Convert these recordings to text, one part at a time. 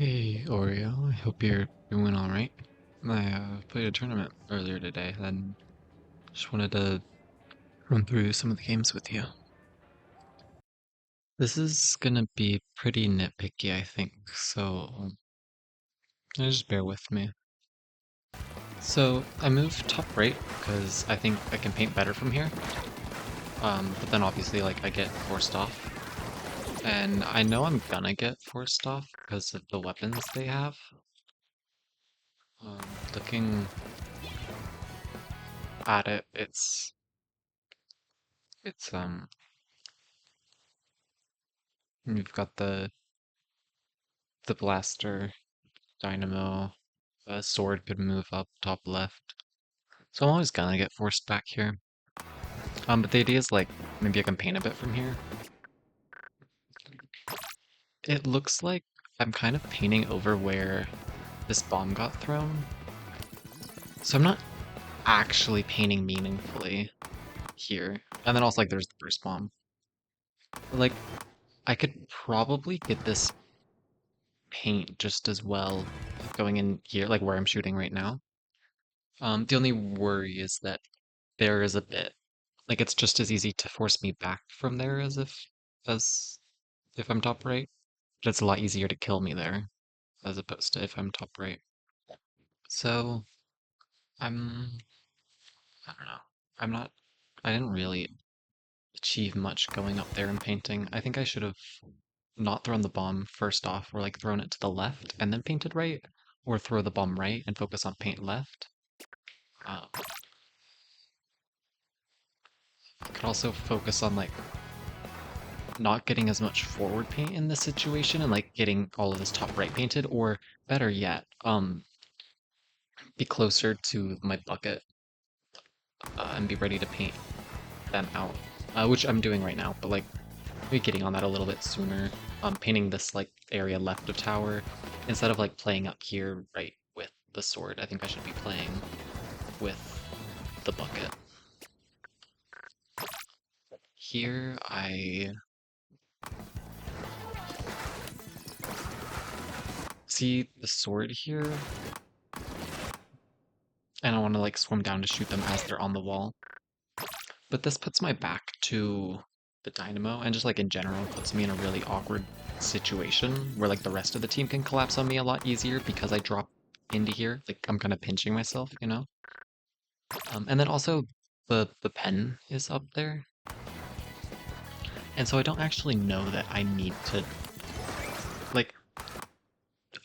Hey Oreo, I hope you're doing alright. I played a tournament earlier today and just wanted to run through some of the games with you. This is gonna be pretty nitpicky, I think, so just bear with me. So I moved top right because I think I can paint better from here, but then obviously like I get forced off. And I know I'm gonna get forced off because of the weapons they have. Um, Looking at it, it's you've got the blaster, dynamo, sword could move up top left. So I'm always gonna get forced back here. But the idea is like maybe I can paint a bit from here. It looks like I'm kind of painting over where this bomb got thrown. So I'm not actually painting meaningfully here. And then also like there's the first bomb. But, like I could probably get this paint just as well going in here, like where I'm shooting right now. The only worry is that there is a bit like it's just as easy to force me back from there as if I'm top right. But it's a lot easier to kill me there as opposed to if I'm top right. So I'm I don't know. I'm not I didn't really achieve much going up there and painting. I think I should have not thrown the bomb first off, or like thrown it to the left and then painted right, or throw the bomb right and focus on paint left. I could also focus on like not getting as much forward paint in this situation and like getting all of this top right painted, or better yet, be closer to my bucket and be ready to paint them out, which I'm doing right now, but like maybe getting on that a little bit sooner. Painting this like area left of tower instead of like playing up here right with the sword. I think I should be playing with the bucket. Here I see the sword here, and I want to like swim down to shoot them as they're on the wall. But this puts my back to the dynamo and just like in general puts me in a really awkward situation where like the rest of the team can collapse on me a lot easier because I drop into here. Like I'm kind of pinching myself, you know? And then also the pen is up there. And so I don't actually know that I need to like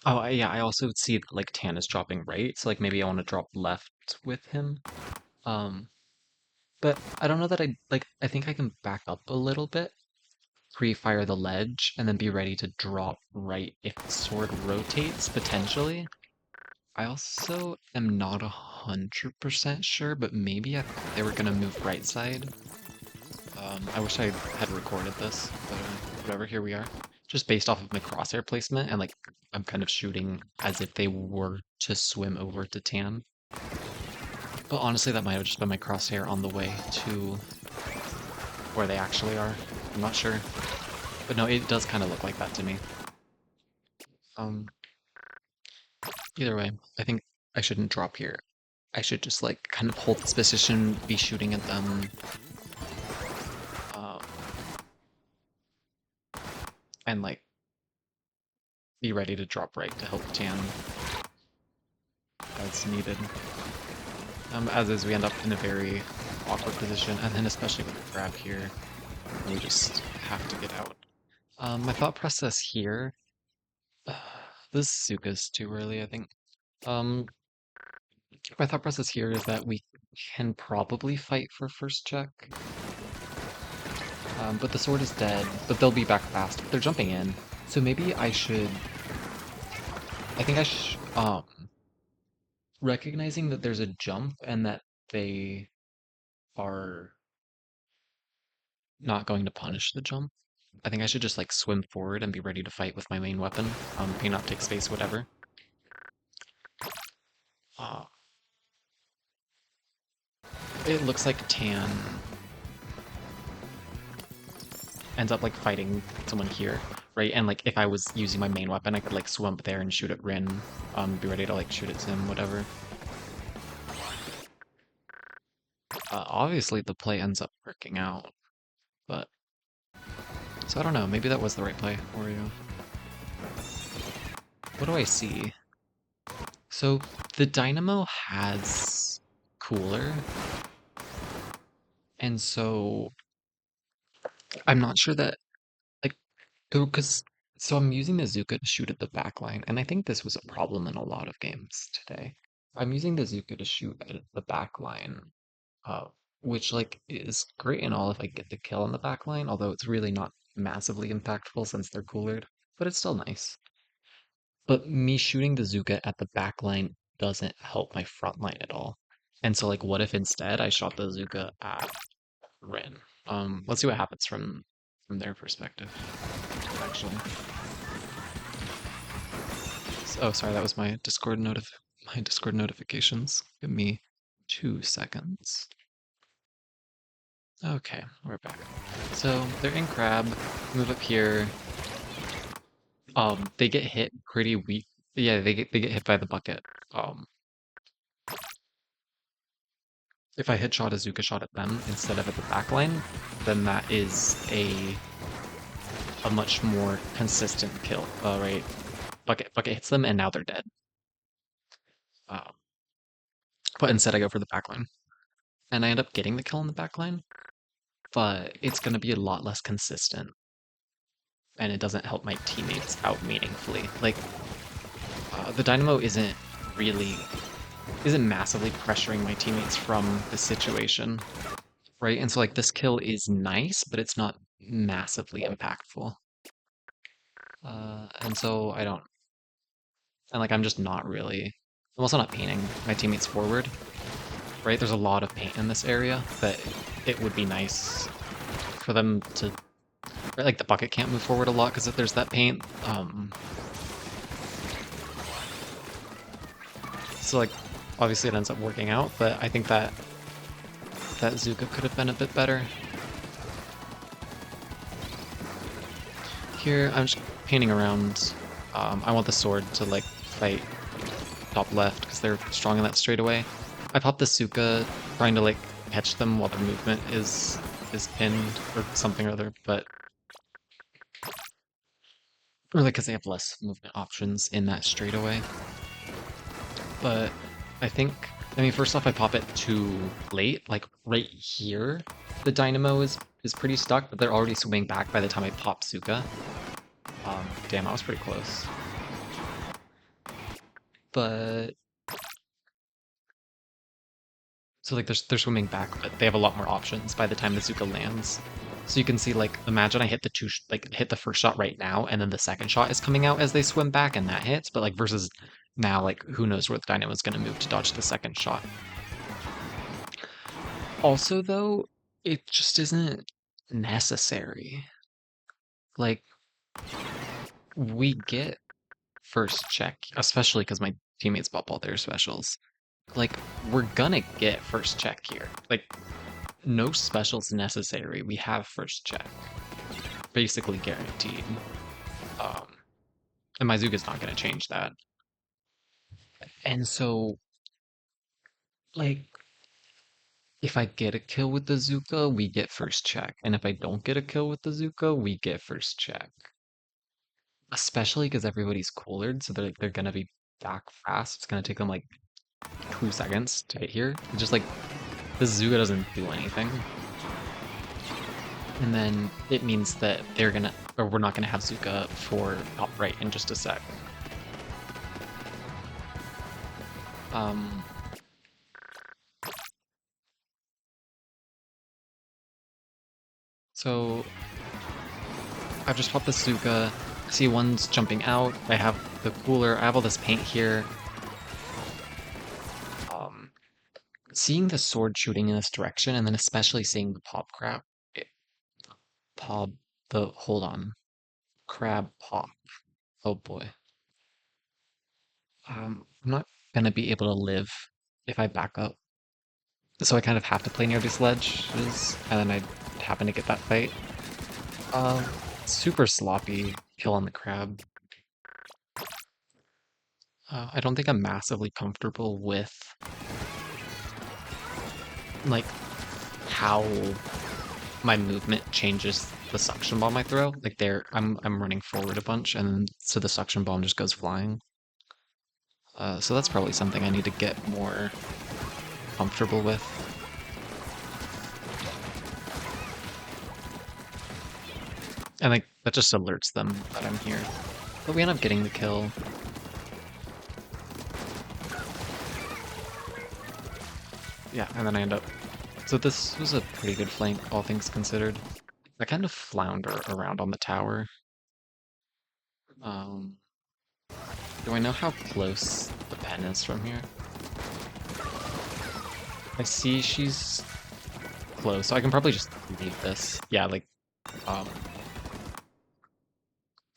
yeah, I also see that, like Tan is dropping right. So like maybe I want to drop left with him. Um but I don't know that I think I can back up a little bit, pre-fire the ledge, and then be ready to drop right if the sword rotates, potentially. I also am not 100% sure, but maybe I thought they were gonna move right side. I wish I had recorded this, but whatever, here we are. Just based off of my crosshair placement, and like I'm kind of shooting as if they were to swim over to Tan. But honestly, that might have just been my crosshair on the way to where they actually are. I'm not sure. But no, it does kind of look like that to me. Um, Either way, I think I shouldn't drop here. I should just like kind of hold this position, be shooting at them, uh, and like be ready to drop right to help Tan as needed. As is, we end up in a very awkward position, and then especially with the grab here, we just have to get out. My thought process here, this Suka's too early, I think. Um, my thought process here is that we can probably fight for first check. But the sword is dead, but they'll be back fast. They're jumping in. So maybe I should... I think I should... recognizing that there's a jump and that they are not going to punish the jump, I think I should just like swim forward and be ready to fight with my main weapon. Paint up, take space, whatever. Uh, it looks like Tan ends up like fighting someone here. right? And like if I was using my main weapon, I could like swim up there and shoot at Rin, be ready to like shoot at Zim, whatever. Obviously the play ends up working out, but so I don't know, maybe that was the right play, Oreo. What do I see? So the Dynamo has Cooler, and so I'm not sure that like because so I'm using the Zuka to shoot at the back line, and I think this was a problem in a lot of games today. I'm using the Zuka to shoot at the back line, uh, which like is great and all if I get the kill on the back line, although it's really not massively impactful since they're coolered, but it's still nice. But me shooting the Zuka at the back line doesn't help my front line at all. And so like what if instead I shot the Zuka at Rin? Let's see what happens from their perspective, actually. Oh, sorry, that was my Discord notifications. Give me 2 seconds. Okay, we're back. So they're in crab, move up here. They get hit pretty weak. Yeah, they get hit by the bucket. Um, if I headshot a Zuka shot at them instead of at the back line, then that is a much more consistent kill. Right, bucket hits them and now they're dead. Um, but instead I go for the back line, and I end up getting the kill on the back line, but it's gonna be a lot less consistent, and it doesn't help my teammates out meaningfully. Like the Dynamo really isn't massively pressuring my teammates from the situation, right? And so like this kill is nice, but it's not massively impactful. And so I don't, and like I'm just not really, I'm also not painting my teammates forward, right? There's a lot of paint in this area that it would be nice for them to, right? Like the bucket can't move forward a lot because if there's that paint. So like obviously it ends up working out, but I think that Zuka could have been a bit better. Here, I'm just painting around. I want the sword to like fight top left because they're strong in that straightaway. I pop the Suka trying to like catch them while their movement is pinned or something or other, but really because they have less movement options in that straightaway. But I mean, first off, I pop it too late, like right here. The Dynamo is pretty stuck, but they're already swimming back by the time I pop Suka. Damn, that was pretty close. But so like they're swimming back, but they have a lot more options by the time the Zuka lands. So you can see like imagine I hit hit the first shot right now, and then the second shot is coming out as they swim back, and that hits. But like versus now, like who knows where the Dynamo is going to move to dodge the second shot. Also, though, it just isn't necessary. Like we get first check, especially because my teammates pop all their specials. Like we're gonna get first check here. Like no specials necessary. We have first check. Basically guaranteed. Um, and my Zuga's not going to change that. And so, like, if I get a kill with the Zuka, we get first check. And if I don't get a kill with the Zuka, we get first check. Especially because everybody's coolered, so they're going to be back fast. It's going to take them like 2 seconds to get here. It's just like, the Zuka doesn't do anything. And then it means that we're not gonna have Zuka for top right in just a sec. Um, so I've just popped the Zuka. See one's jumping out. I have the cooler. I have all this paint here. Seeing the sword shooting in this direction, and then especially seeing the pop crab, pop hold on, crab pop. Oh boy. I'm not gonna be able to live if I back up. So I kind of have to play near these ledges, and then I happen to get that fight. Uh, super sloppy. kill on the crab. I don't think I'm massively comfortable with like how my movement changes the suction bomb I throw. Like there, I'm running forward a bunch, and so the suction bomb just goes flying. So that's probably something I need to get more comfortable with. And like that just alerts them that I'm here. But we end up getting the kill. Yeah, and then I end up. So this was a pretty good flank, all things considered. I kind of flounder around on the tower. Um, do I know how close the pen is from here? I see she's close, so I can probably just leave this. Yeah, like, um,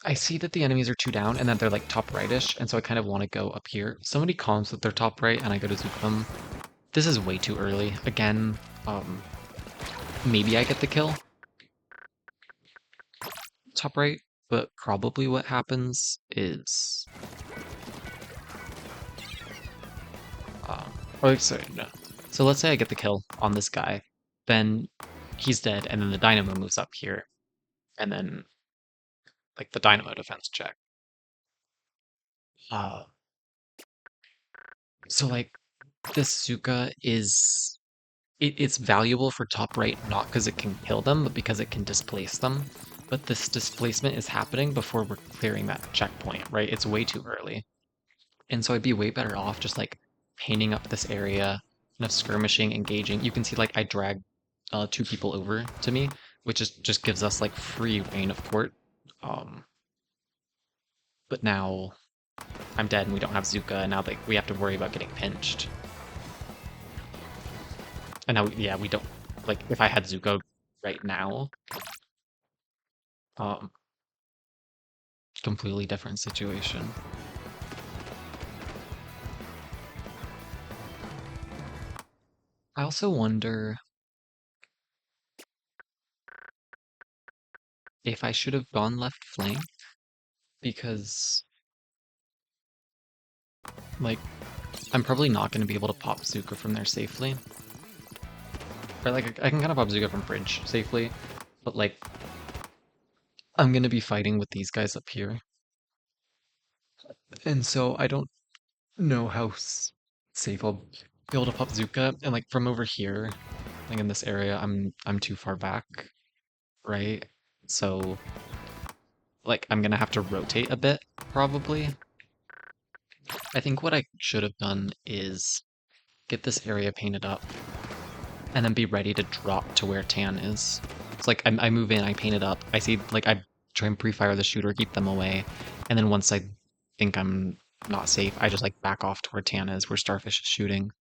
I see that the enemies are two down and that they're like top rightish, and so I kind of want to go up here. Somebody calms that they're top right, and I go to zoop them. This is way too early. Again, maybe I get the kill. Top right, but probably what happens is, oh, sorry, no. So let's say I get the kill on this guy, then he's dead, and then the dynamo moves up here, and then like the dynamo defense check. Uh, so like this Zuka is it's valuable for top right not because it can kill them, but because it can displace them. But this displacement is happening before we're clearing that checkpoint, right? It's way too early. And so I'd be way better off just like painting up this area, kind of skirmishing, engaging. You can see like I drag two people over to me, which is just gives us like free reign of court. Um, but now I'm dead and we don't have Zuka, and now like we have to worry about getting pinched. And now, yeah, we don't like if I had Zuka right now, um, completely different situation. I also wonder if I should have gone left flank because like I'm probably not going to be able to pop Zuka from there safely. Or like I can kind of pop Zuka from bridge safely, but like I'm going to be fighting with these guys up here. And so I don't know how safe I'll be able to pop Zuka. And like from over here, like in this area, I'm too far back, right? So like I'm gonna have to rotate a bit, probably. I think what I should have done is get this area painted up and then be ready to drop to where Tan is. It's like I move in, I paint it up, I see like I try and pre-fire the shooter, keep them away, and then once I think I'm not safe, I just like back off to where Tan is, where Starfish is shooting,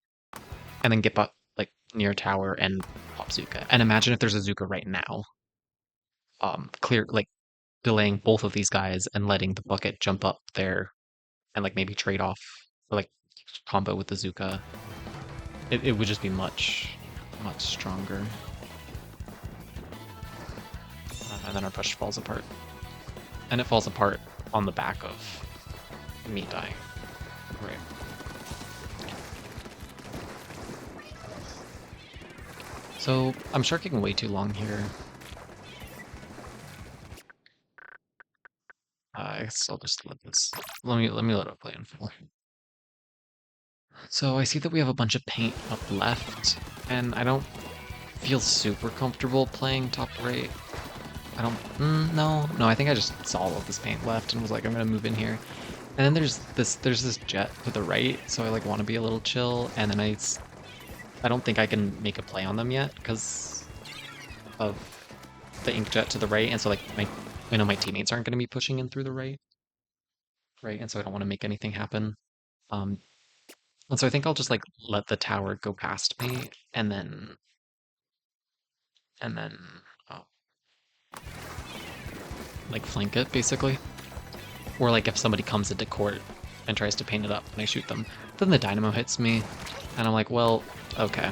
and then get up like near tower and pop Zuka. And imagine if there's a Zuka right now. Clear like delaying both of these guys and letting the bucket jump up there and like maybe trade off or like combo with the Zuka. It would just be much stronger. And then our push falls apart. And it falls apart on the back of me dying. Right. So I'm sharking way too long here. I guess I'll just let this. Let me let it play in full. So I see that we have a bunch of paint up left, and I don't feel super comfortable playing top right. I don't. No, I think I just saw all of this paint left and was like, I'm gonna move in here. And then there's this jet to the right, so I like want to be a little chill. And then I don't think I can make a play on them yet because of the ink jet to the right. And so like I know my teammates aren't gonna be pushing in through the right, and so I don't want to make anything happen. Um, and so I think I'll just like let the tower go past me, and then uh, like flank it basically. Or like if somebody comes into court and tries to paint it up and I shoot them, then the dynamo hits me, and I'm like, well, okay.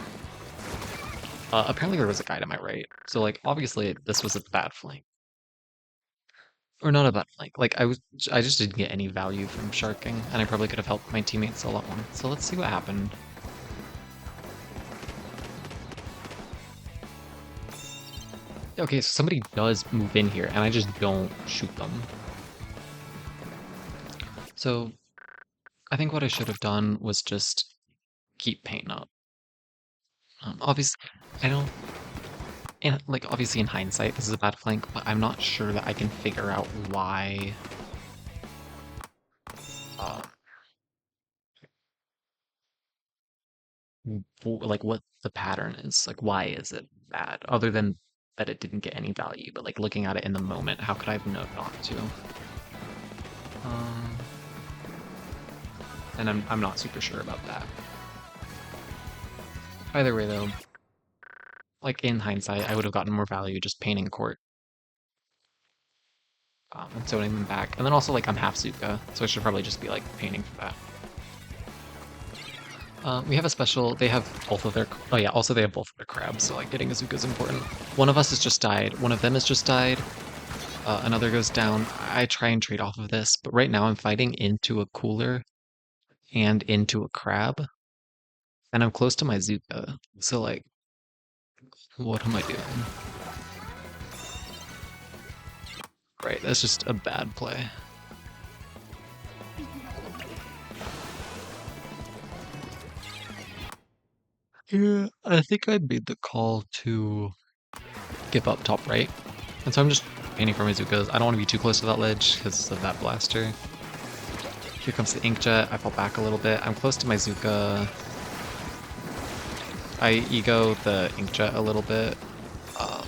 Apparently there was a guy to my right, so like obviously this was a bad flank. Or not a bad flank. Like I just didn't get any value from sharking, and I probably could have helped my teammates a lot more. So let's see what happened. Okay, so somebody does move in here, and I just don't shoot them. So I think what I should have done was just keep paint up. Obviously, I don't. And like obviously in hindsight, this is a bad flank, but I'm not sure that I can figure out why. Uh, like what the pattern is. Like why is it bad? Other than that it didn't get any value, but like looking at it in the moment, how could I have known not to? Um, and I'm not super sure about that. Either way though, like in hindsight, I would have gotten more value just painting court. And zoning them back. And then also like I'm half Zuka, so I should probably just be like painting for that. We have a special. They have both of their. Oh yeah. Also, they have both of their crabs. So like getting a Zuka is important. One of us has just died. One of them has just died. Another goes down. I try and trade off of this, but right now I'm fighting into a cooler and into a crab, and I'm close to my Zuka. So like, what am I doing? Right. That's just a bad play. Yeah, I think I made the call to give up top right. And so I'm just painting for my Zukas. I don't want to be too close to that ledge because of that blaster. Here comes the Inkjet. I fall back a little bit. I'm close to my Zuka. I ego the Inkjet a little bit. Um,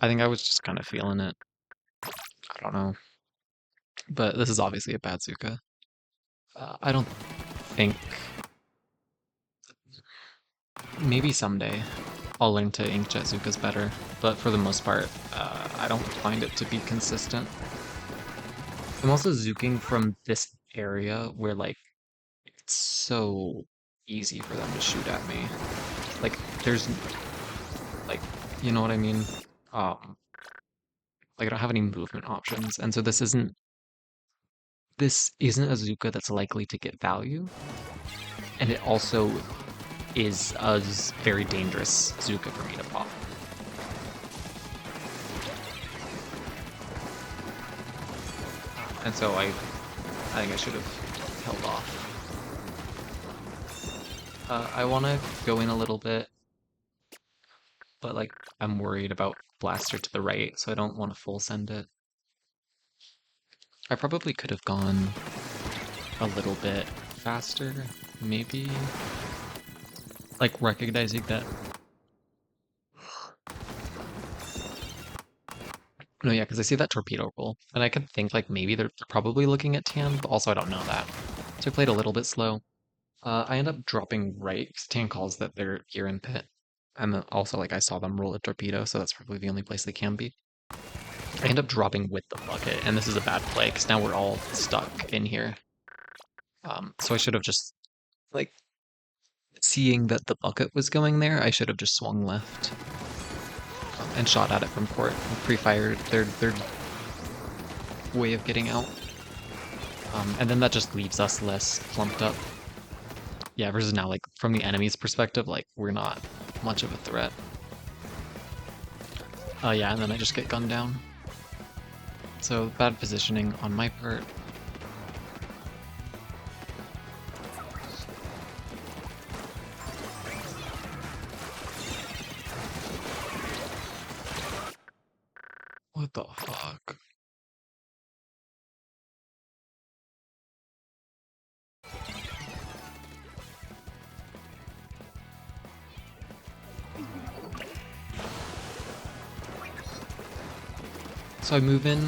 I think I was just kind of feeling it. I don't know. But this is obviously a bad Zuka. I don't think... Maybe someday I'll learn to Inkjet Zukas better. But for the most part, I don't find it to be consistent. I'm also Zuking from this area where, like, it's so easy for them to shoot at me. Like, there's, like, you know what I mean? Um, like, I don't have any movement options, and so this isn't a Zuka that's likely to get value, and it also is a very dangerous Zuka for me to pop. And so I think I should have held off. I want to go in a little bit, but like I'm worried about Blaster to the right, so I don't want to full send it. I probably could have gone a little bit faster, maybe. Like recognizing that. No, yeah, because I see that torpedo roll, and I could think like maybe they're probably looking at Tan, but also I don't know that. So I played a little bit slow. I end up dropping right because Tan calls that they're here in pit, and then also like I saw them roll a torpedo, so that's probably the only place they can be. I end up dropping with the bucket, and this is a bad play because now we're all stuck in here. So I should have just like seeing that the bucket was going there, I should have just swung left and shot at it from court and pre-fired their way of getting out. And then that just leaves us less clumped up. Yeah, versus now, like, from the enemy's perspective, like, we're not much of a threat. Yeah, and then I just get gunned down. So, bad positioning on my part. What the fuck? So I move in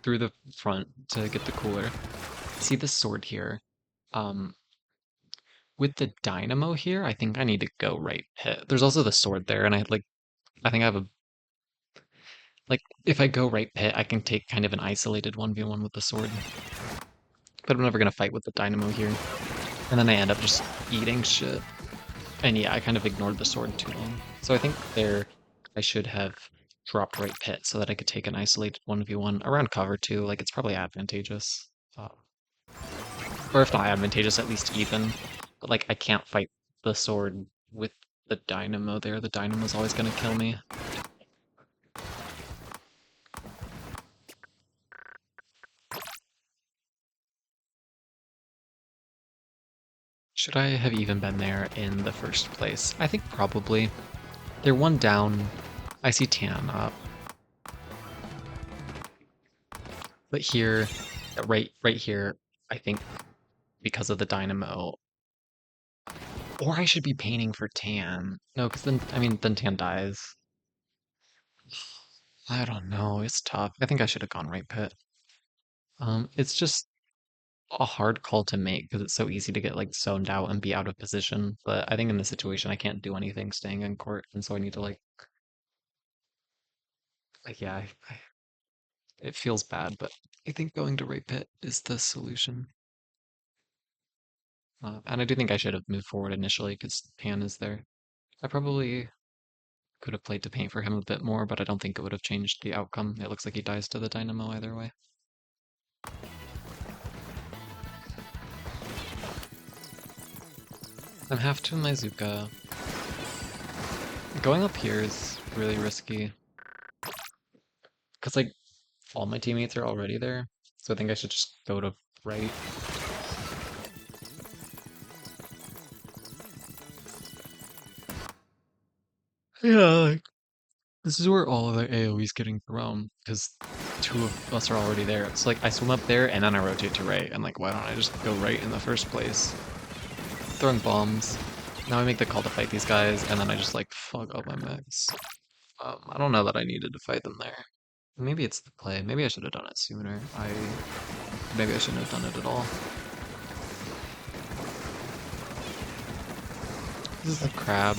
through the front to get the cooler. See the sword here. Um, with the dynamo here, I think I need to go right pit. There's also the sword there, and I think I have a like if I go right pit, I can take kind of an isolated 1v1 with the sword. But I'm never gonna fight with the dynamo here. And then I end up just eating shit. And yeah, I kind of ignored the sword too long. So I think they're I should have dropped right pit so that I could take an isolated 1v1 around cover too. Like, it's probably advantageous. Or if not advantageous, at least even. But, like, I can't fight the sword with the dynamo there. The dynamo's always gonna kill me. Should I have even been there in the first place? I think probably. They're one down. I see Tan up. But here, right here, I think because of the dynamo. Or I should be painting for Tan. No, because then, I mean, then Tan dies. I don't know. It's tough. I think I should have gone right pit. It's just a hard call to make because it's so easy to get like zoned out and be out of position. But I think in this situation, I can't do anything staying in court, and so I need to yeah, it feels bad, but I think going to right pit is the solution. And I do think I should have moved forward initially because Pan is there. I probably could have played to paint for him a bit more, but I don't think it would have changed the outcome. It looks like he dies to the dynamo either way. I'm half to my Zuka. Going up here is really risky. Because, like, all my teammates are already there. So I think I should just go to right. Yeah, like, this is where all of the AoE's getting thrown. Because two of us are already there. It's like I swim up there and then I rotate to right. And like, why don't I just go right in the first place? Throwing bombs. Now I make the call to fight these guys, and then I just like fuck up my mix. I don't know that I needed to fight them there. Maybe it's the play. Maybe I should have done it sooner. Maybe I shouldn't have done it at all. This is the crab.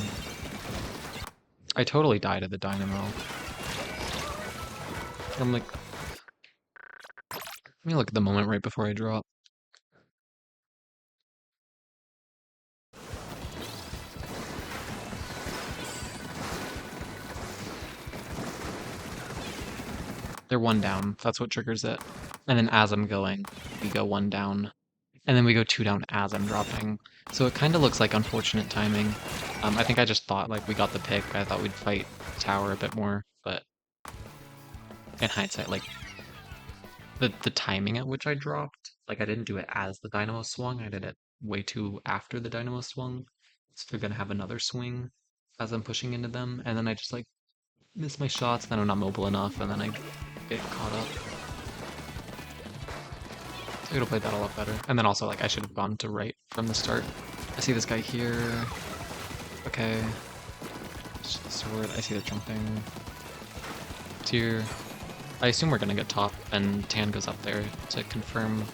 I totally died at the dynamo. I'm like, let me look at the moment right before I drop. They're one down. That's what triggers it. And then as I'm going, we go one down. And then we go two down as I'm dropping. So it kind of looks like unfortunate timing. I think I just thought like we got the pick. I thought we'd fight tower a bit more, but in hindsight, like the timing at which I dropped, like I didn't do it as the dynamo swung. I did it way too after the dynamo swung. So they're gonna have another swing as I'm pushing into them, and then I just like miss my shots. Then I'm not mobile enough, and then I get caught up. I could have played that a lot better. And then also like I should have gone to right from the start. I see this guy here. Okay. Sword. I see the jumping. Tier. I assume we're gonna get top, and Tan goes up there to confirm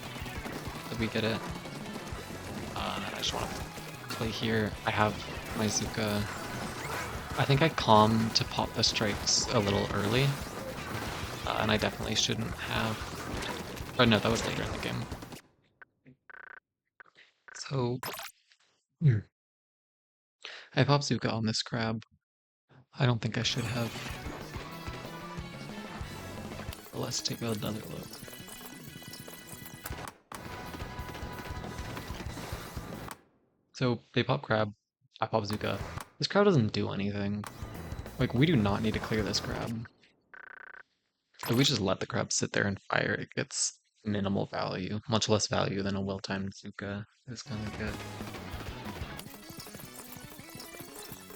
that we get it. I just want to play here. I have my Zuka. I think I calm to pop the strikes a little early, and I definitely shouldn't have. Oh no, that was later in the game. So I pop Zuka on this crab. I don't think I should have. But let's take another look. So they pop crab, I pop Zuka. This crab doesn't do anything. Like, we do not need to clear this crab. If we just let the crab sit there and fire, it gets minimal value. Much less value than a well-timed Zuka is gonna get.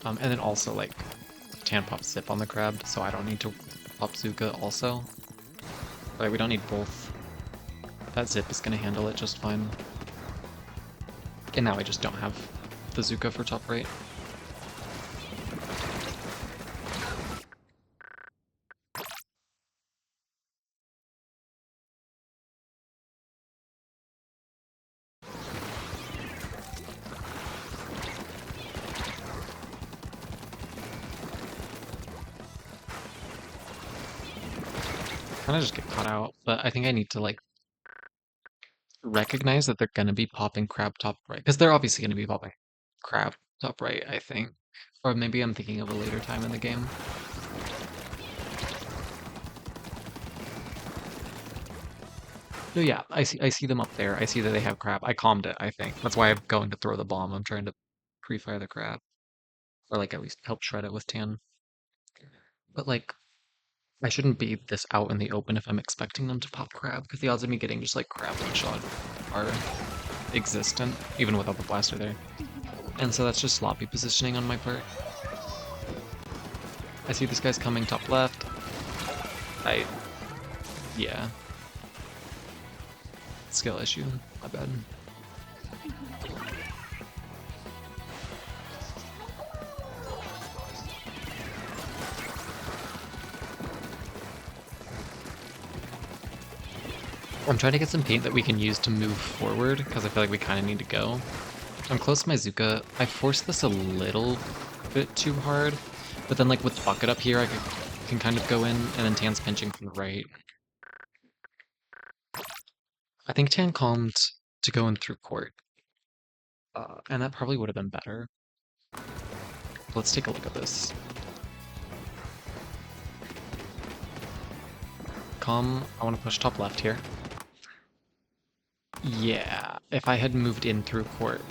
And then also, like, Tan pops Zip on the crab, so I don't need to pop Zuka also. Like, we don't need both. That Zip is gonna handle it just fine. And now I just don't have the Zuka for top right. Kind of just get caught out, but I think I need to like recognize that they're gonna be popping crab top right, because they're obviously gonna be popping crab top right, I think. Or maybe I'm thinking of a later time in the game. No, yeah, I see them up there. I see that they have crab. I calmed it, I think. That's why I'm going to throw the bomb. I'm trying to pre-fire the crab. Or like at least help shred it with tan. But like I shouldn't be this out in the open if I'm expecting them to pop crab, because the odds of me getting just like crab one shot are existent, even without the blaster there. And so that's just sloppy positioning on my part. I see this guy's coming top left. Yeah. Skill issue, my bad. I'm trying to get some paint that we can use to move forward, because I feel like we kind of need to go. I'm close to my Zuka. I forced this a little bit too hard, but then like with Bucket up here, I can kind of go in, and then Tan's pinching from the right. I think Tan calmed to go in through court, and that probably would have been better. Let's take a look at this. Calm, I want to push top left here. Yeah, if I had moved in through court,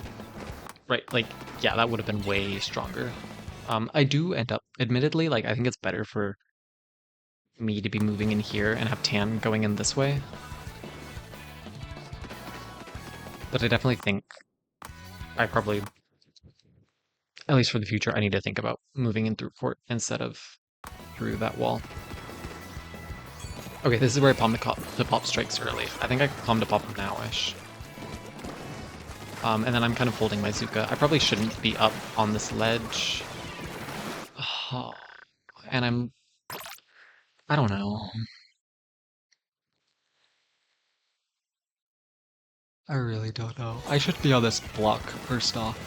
right, like, yeah, that would have been way stronger. I do end up, admittedly, like, I think it's better for me to be moving in here and have Tan going in this way. But I definitely think I probably, at least for the future, I need to think about moving in through court instead of through that wall. Okay, this is where I palmed the pop strikes early. I think I palmed a pop now-ish. And then I'm kind of holding my Zuka. I probably shouldn't be up on this ledge. Oh, and I don't know. I really don't know. I should be on this block first off.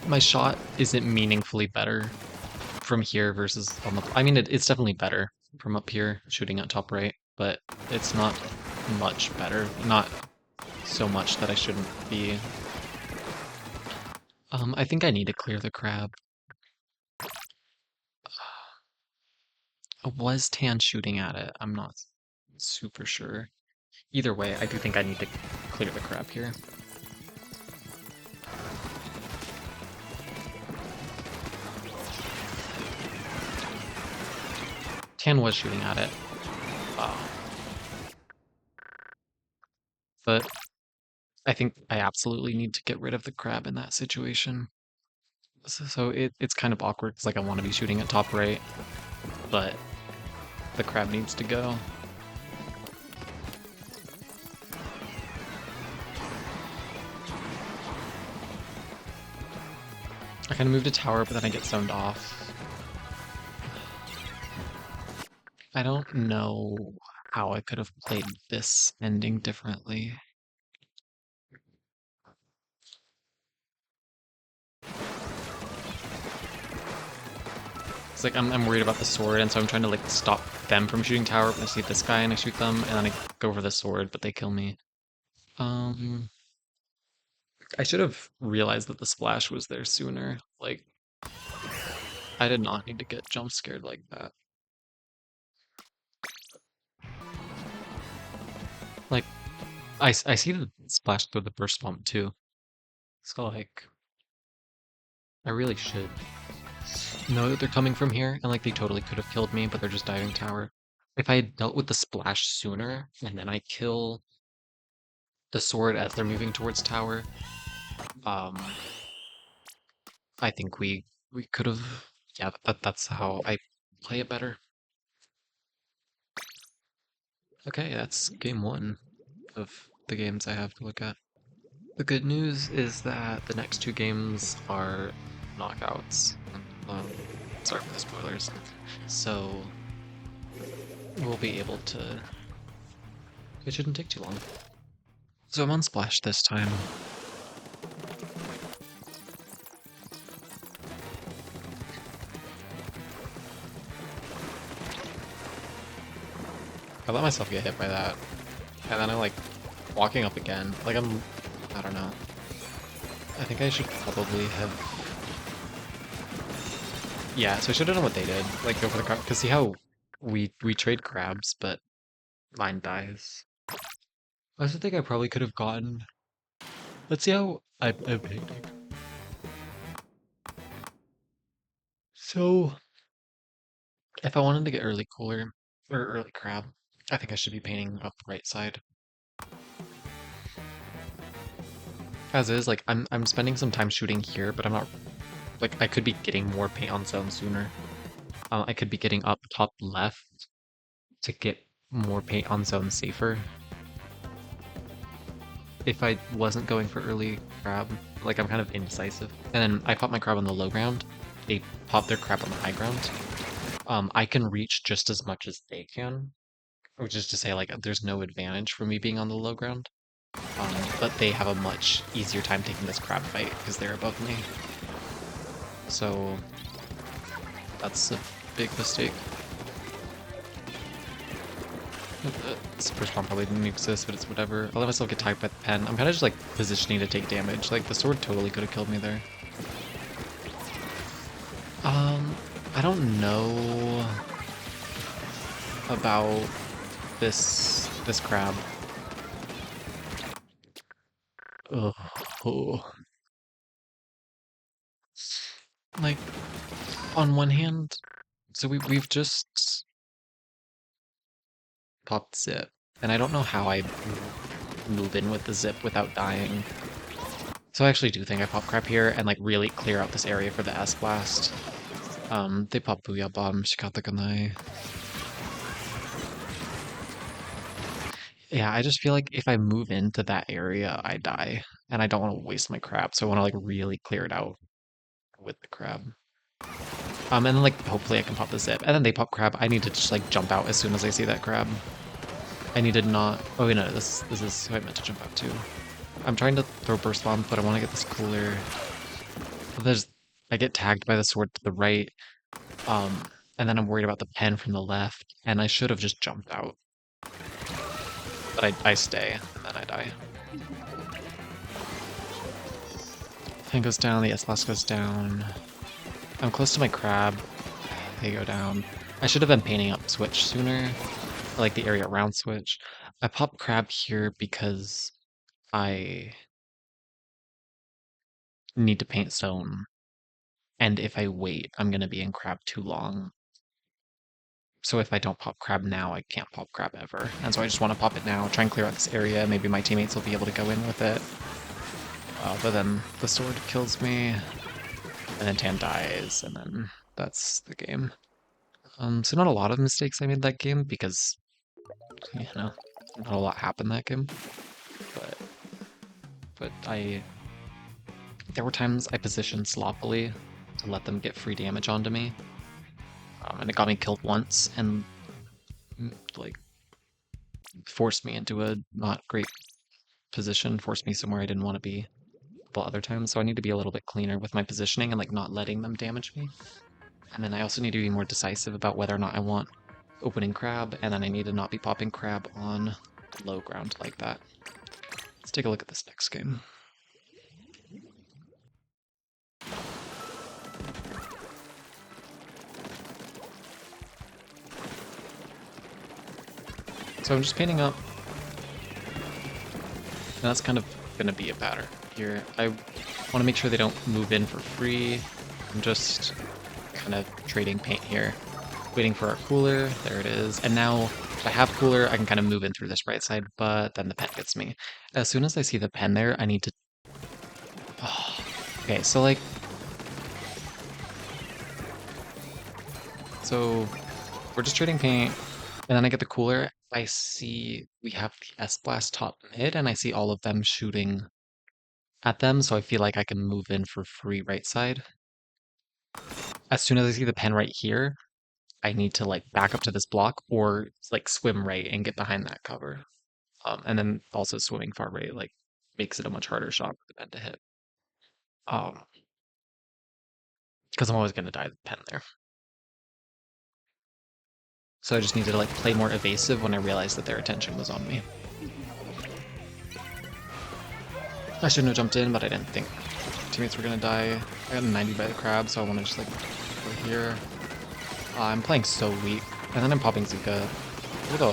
My shot isn't meaningfully better from here versus on the... I mean, it's definitely better from up here, shooting at top right, but it's not much better. Not so much that I shouldn't be. I think I need to clear the crab. Was Tan shooting at it? I'm not super sure. Either way, I do think I need to clear the crab here. Tan was shooting at it. But I think I absolutely need to get rid of the crab in that situation. So it's kind of awkward because like I want to be shooting at top right, but the crab needs to go. I kind of moved a tower, but then I get zoned off. I don't know how I could have played this ending differently. It's like I'm worried about the sword, and so I'm trying to like stop them from shooting tower, but I see this guy and I shoot them, and then I go for the sword, but they kill me. I should have realized that the splash was there sooner. Like, I did not need to get jump scared like that. Like, I see the splash through the burst bomb too. So like, I really should know that they're coming from here, and like they totally could have killed me, but they're just diving tower. If I had dealt with the splash sooner, and then I kill the sword as they're moving towards tower, um, I think we could have. Yeah, that's how I play it better. Okay, that's game one of the games I have to look at. The good news is that the next two games are knockouts. Um, Sorry for the spoilers. So we'll be able to. It shouldn't take too long. So I'm on Splash this time. I let myself get hit by that. And then I like walking up again. Like I don't know. I think I should probably have Yeah, so I should have done what they did. Like go for the crab. Because see how we trade crabs, but mine dies. I also think I probably could have gotten. Let's see how I'm painting. So if I wanted to get early cooler or early crab, I think I should be painting up the right side. As is, like I'm spending some time shooting here, but I'm not like I could be getting more paint on zone sooner. I could be getting up top left to get more paint on zone safer. If I wasn't going for early crab, like I'm kind of indecisive. And then I pop my crab on the low ground. They pop their crab on the high ground. I can reach just as much as they can, which is to say, like, there's no advantage for me being on the low ground. But they have a much easier time taking this crab fight because they're above me. So that's a big mistake. This first one probably didn't exist, but it's whatever. I'll let myself get tagged by the pen. I'm kind of just like positioning to take damage. Like the sword totally could have killed me there. I don't know about this crab. Ugh. Oh. Like on one hand, so we've just popped zip, and I don't know how I move in with the zip without dying. So I actually do think I pop crab here and like really clear out this area for the S blast. They pop Booyah Bomb, Shikatakanai. Yeah, I just feel like if I move into that area, I die. And I don't want to waste my crab, so I want to like really clear it out with the crab. And then like hopefully I can pop the zip. And then they pop crab. I need to just like jump out as soon as I see that crab. I need to not. Oh wait, no, this is who I meant to jump out to. I'm trying to throw burst bomb, but I want to get this cooler. There's I get tagged by the sword to the right. Um, and then I'm worried about the pen from the left, and I should have just jumped out. But I stay, and then I die. Thing goes down, the S-Blast goes down. I'm close to my crab. They go down. I should have been painting up switch sooner. I like the area around switch. I pop crab here because I need to paint zone. And if I wait, I'm going to be in crab too long. So if I don't pop crab now, I can't pop crab ever. And so I just want to pop it now, try and clear out this area. Maybe my teammates will be able to go in with it. But then the sword kills me, and then Tan dies, and then that's the game. So not a lot of mistakes I made that game because, you know, not a lot happened that game. But there were times I positioned sloppily to let them get free damage onto me. And it got me killed once and like forced me into a not great position, forced me somewhere I didn't want to be a couple other times. So I need to be a little bit cleaner with my positioning and like not letting them damage me. And then I also need to be more decisive about whether or not I want opening crab, and then I need to not be popping crab on low ground like that. Let's take a look at this next game. So I'm just painting up. And that's kind of going to be a pattern here. I want to make sure they don't move in for free. I'm just kind of trading paint here. Waiting for our cooler. There it is. And now if I have cooler, I can kind of move in through this right side, but then the pen gets me. As soon as I see the pen there, I need to... Oh. Okay, so like... So we're just trading paint, and then I get the cooler. I see we have the S-Blast top mid, and I see all of them shooting at them, so I feel like I can move in for free right side. As soon as I see the pen right here, I need to like back up to this block or like swim right and get behind that cover. And then also swimming far right like makes it a much harder shot for the pen to hit. Because I'm always going to die with the pen there. So I just needed to like play more evasive when I realized that their attention was on me. I shouldn't have jumped in, but I didn't think teammates were gonna die. I got a 90 by the crab, so I want to just like aggro here. I'm playing so weak. And then I'm popping Zuka. What the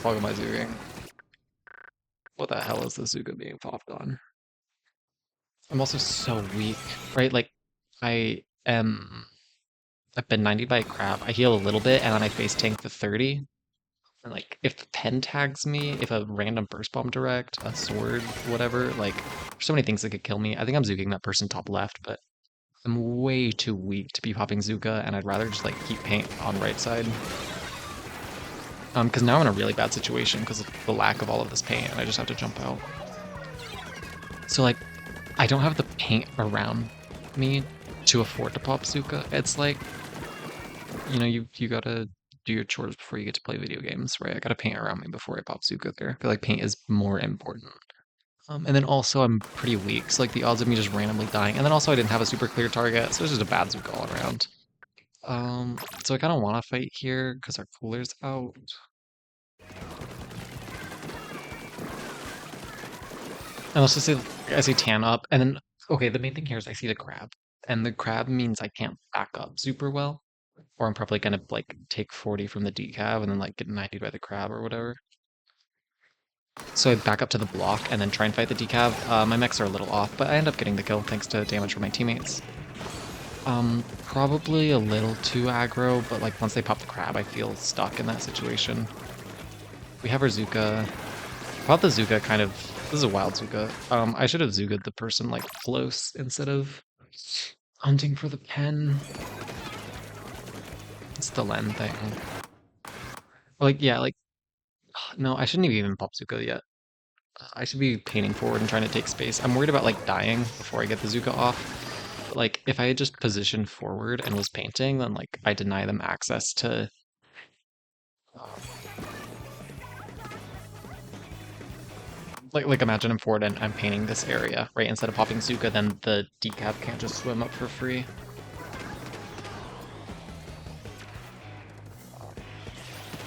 fuck am I doing? What the hell is the Zuka being popped on? I'm also so weak, right? Like, I am... I've been 90 by a crab. I heal a little bit, and then I face tank the 30. And like, if the pen tags me, if a random burst bomb direct, a sword, whatever, like, there's so many things that could kill me. I think I'm zuking that person top left, but I'm way too weak to be popping Zuka, and I'd rather just like keep paint on right side. Because now I'm in a really bad situation because of the lack of all of this paint, and I just have to jump out. So like, I don't have the paint around me to afford to pop Zuka. It's like, you know, you gotta do your chores before you get to play video games, right? I gotta paint around me before I pop Zuka there. I feel like paint is more important. And then also I'm pretty weak, so like the odds of me just randomly dying. And then also I didn't have a super clear target, so it's just a bad Zuka all around. So I kind of want to fight here because our cooler's out. And let's just say I see tan up, and then okay, the main thing here is I see the crab, and the crab means I can't back up super well, or I'm probably gonna like take 40 from the decav and then like get 90 by the crab or whatever. So I back up to the block and then try and fight the decav. My mechs are a little off, but I end up getting the kill thanks to damage from my teammates. Probably a little too aggro, but like once they pop the crab, I feel stuck in that situation. We have our Zuka. About the Zuka kind of... This is a wild Zuka. I should have Zuga'd the person like close instead of hunting for the pen. It's the Len thing. Like, yeah, like... No, I shouldn't have even popped Zuka yet. I should be painting forward and trying to take space. I'm worried about like dying before I get the Zuka off. But, like, if I had just positioned forward and was painting, then like I deny them access to... Like imagine I'm forward and I'm painting this area, right? Instead of popping Zuka, then the decap can't just swim up for free.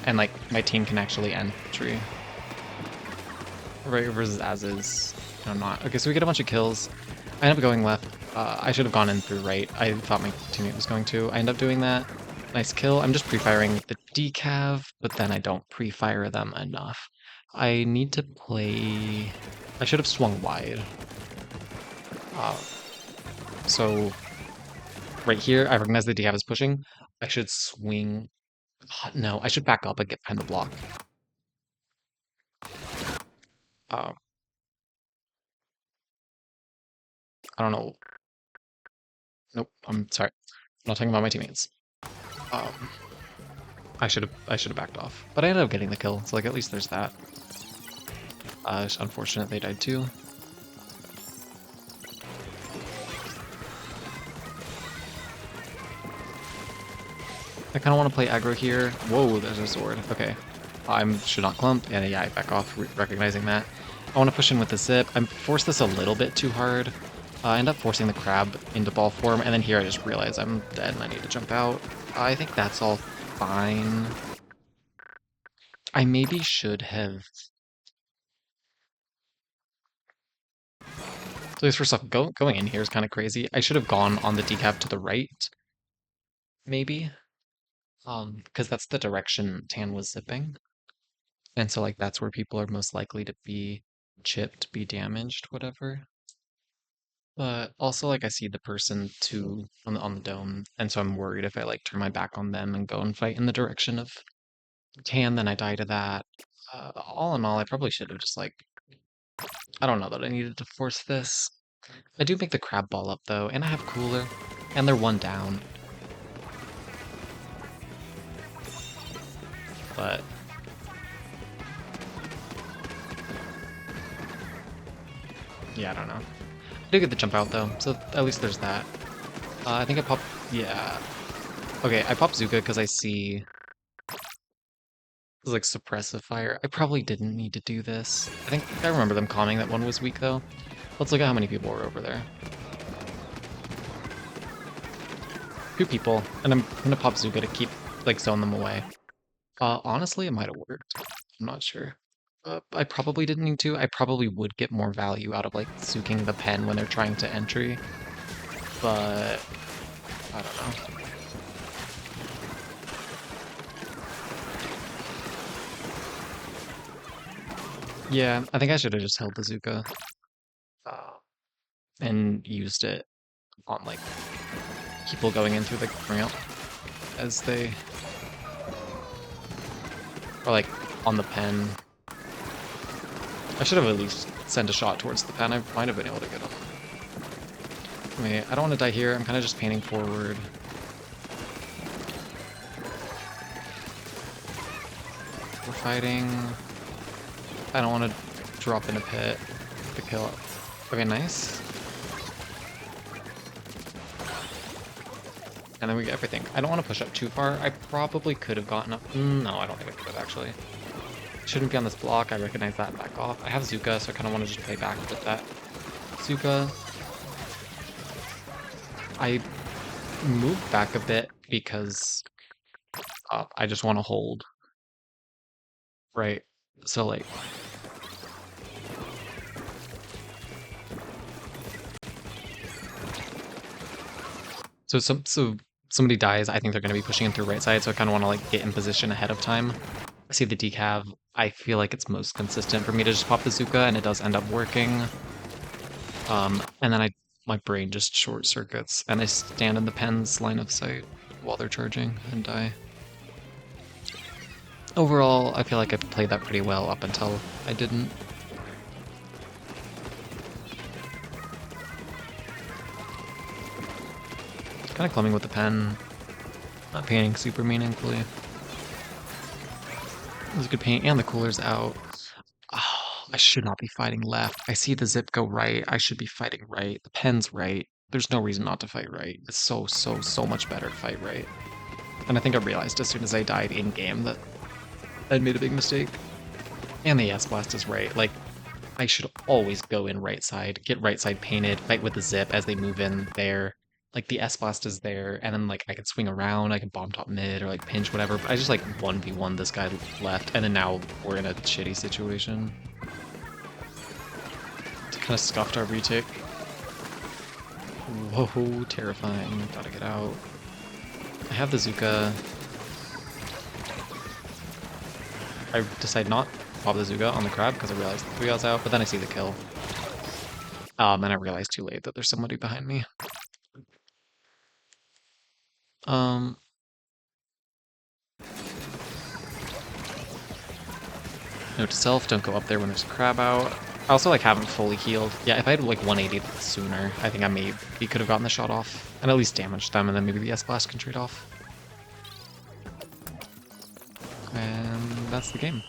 And like my team can actually entry. Right versus as is. I'm not. Okay, so we get a bunch of kills. I end up going left. I should have gone in through right. I thought my teammate was going to. I end up doing that. Nice kill. I'm just pre-firing the decav, but then I don't pre-fire them enough. I need to play... I should have swung wide. So right here, I recognize the decav is pushing. I should swing... no, I should back up and get behind the block. I don't know. Nope, I'm sorry. I'm not talking about my teammates. I should have backed off. But I ended up getting the kill, so like at least there's that. It's unfortunate they died too. I kind of want to play aggro here. Whoa, there's a sword. Okay. I should not clump. And yeah, I back off, recognizing that. I want to push in with the zip. I forced this a little bit too hard. I end up forcing the crab into ball form, and then here I just realize I'm dead and I need to jump out. I think that's all fine. I maybe should have... So first off, going in here is kind of crazy. I should have gone on the decap to the right, maybe. Because that's the direction Tan was zipping. And so like that's where people are most likely to be chipped, be damaged, whatever. But also like I see the person too on the dome, and so I'm worried if I like turn my back on them and go and fight in the direction of Tan, then I die to that. All in all, I probably should have just like... I don't know that I needed to force this. I do make the crab ball up though, and I have cooler, and they're one down. But yeah, I don't know. I do get the jump out though, so at least there's that. I think I pop... yeah. Okay, I pop Zuka because I see... It's like suppressive fire. I probably didn't need to do this. I remember them commenting that one was weak though. Let's look at how many people were over there. 2 people, and I'm gonna pop Zuka to keep, like, zone them away. Honestly, it might have worked. I'm not sure. I probably didn't need to. I probably would get more value out of, like, Zuking the pen when they're trying to entry. But... I don't know. Yeah, I think I should have just held the Zuka uh, and used it on like people going in through the ramp as they, or like on the pen. I should have at least sent a shot towards the pen. I might have been able to get him. Wait, I don't want to die here. I'm kind of just painting forward. We're fighting. I don't want to drop in a pit to kill. Okay, nice. And then we get everything. I don't want to push up too far. I probably could have gotten up. No, I don't think I could have actually. Shouldn't be on this block. I recognize that and back off. I have Zuka, so I kind of want to just play back with that. Zuka. I moved back a bit because I just want to hold. Right. So like. So somebody dies. I think they're going to be pushing in through right side, so I kind of want to like get in position ahead of time. I see the decav. I feel like it's most consistent for me to just pop the Zuka, and it does end up working. And then my brain just short circuits, and I stand in the pen's line of sight while they're charging and die. Overall, I feel like I played that pretty well up until I didn't. Kind of clumming with the pen, not painting super meaningfully. It was a good paint, and the cooler's out. Oh, I should not be fighting left. I see the zip go right. I should be fighting right. The pen's right. There's no reason not to fight right. It's so much better to fight right. And I think I realized as soon as I died in-game that I'd made a big mistake. And the S-Blast is right. Like, I should always go in right side, get right side painted, fight with the zip as they move in there. Like, the S-Blast is there, and then, like, I can swing around, I can bomb top mid, or, like, pinch, whatever. But I just, like, 1v1 this guy left, and then now we're in a shitty situation. Kind of scuffed our retake. Whoa, terrifying. Gotta get out. I have the Zuka. I decide not to pop the Zuka on the crab because I realized the 3L's out, but then I see the kill. And I realized too late that there's somebody behind me. Note to self, don't go up there when there's a crab out. I also like haven't fully healed. Yeah, if I had like 180 sooner, I think I maybe could have gotten the shot off and at least damaged them, and then maybe the S-Blast can trade off. And that's the game.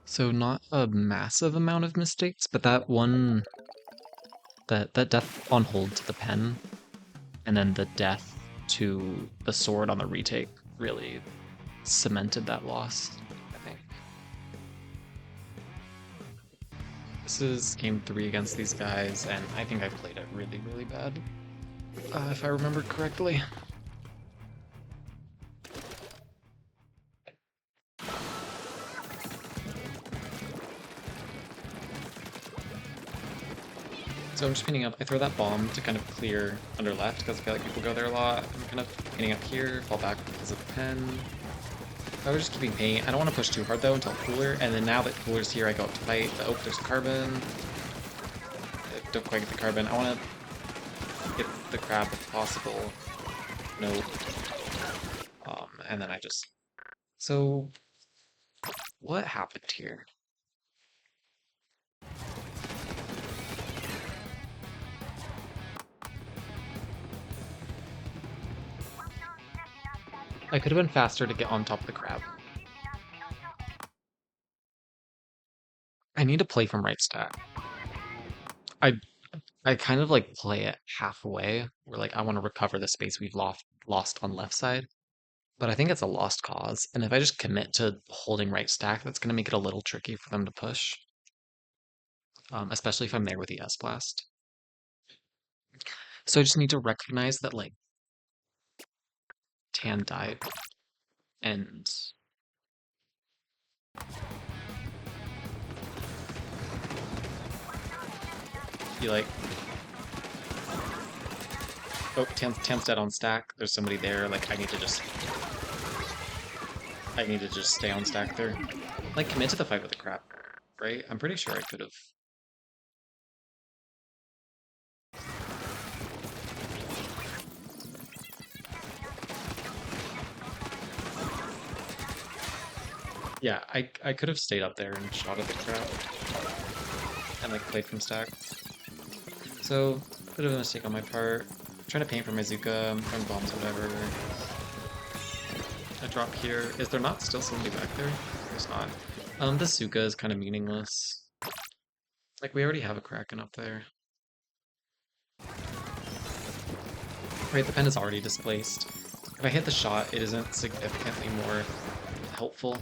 So not a massive amount of mistakes, but that one, that death on hold to the pen, and then the death to the sword on the retake really cemented that loss, I think. This is game 3 against these guys, and I think I played it really, really bad, if I remember correctly. So I'm just pinning up. I throw that bomb to kind of clear under left because I feel like people go there a lot. I'm kind of pinning up here, fall back because of the pen. I was just keeping paint. I don't want to push too hard though until cooler, and then now that cooler's here, I go up to fight. Oh, there's a carbon. Don't quite get the carbon. I want to get the crab if possible. Nope. And then I just... So, what happened here? I could have been faster to get on top of the crab. I need to play from right stack. I kind of like play it halfway, where like I want to recover the space we've lost on left side. But I think it's a lost cause, and if I just commit to holding right stack, that's going to make it a little tricky for them to push. Especially if I'm there with the S-Blast. So I just need to recognize that like Tan died, and be like, oh, Tan's dead on stack. There's somebody there. Like I need to just stay on stack there. like commit to the fight with the crap, right? I'm pretty sure I could have. Yeah, I could have stayed up there and shot at the crap and like played from stack. So, bit of a mistake on my part. Trying to paint for my Zuka, throwing bombs, whatever. I drop here. Is there not still somebody back there? There's not. The Zuka is kind of meaningless. Like, we already have a Kraken up there. Right, the pen is already displaced. If I hit the shot, it isn't significantly more helpful.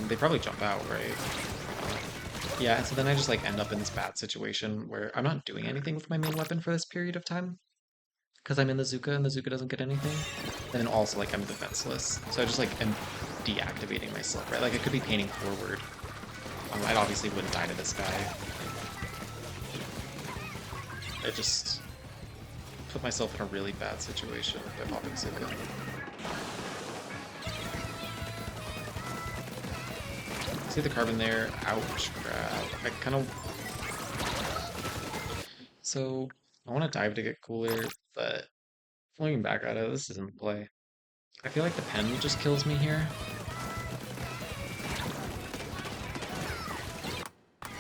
They probably jump out, right? Yeah, and so then I just like end up in this bad situation where I'm not doing anything with my main weapon for this period of time because I'm in the Zuka and the Zuka doesn't get anything. And then also like I'm defenseless, so I just like am deactivating myself, right? Like I could be painting forward. I obviously wouldn't die to this guy. I just put myself in a really bad situation by popping Zuka. See the carbon there? Ouch, crap. I kind of... So, I want to dive to get cooler, but looking back at it, this isn't the play. I feel like the pen just kills me here.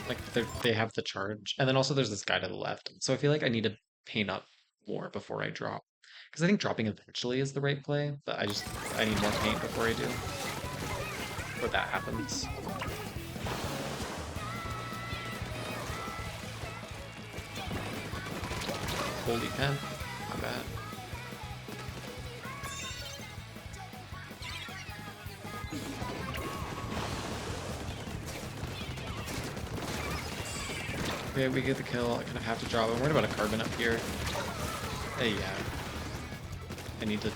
Like, they have the charge. And then also there's this guy to the left. So I feel like I need to paint up more before I drop. Because I think dropping eventually is the right play, but I need more paint before I do. Or that happens. Holy pen. Not bad. Okay, we get the kill. I kind of have to drop. I'm worried about a carbon up here. Hey, yeah. I need to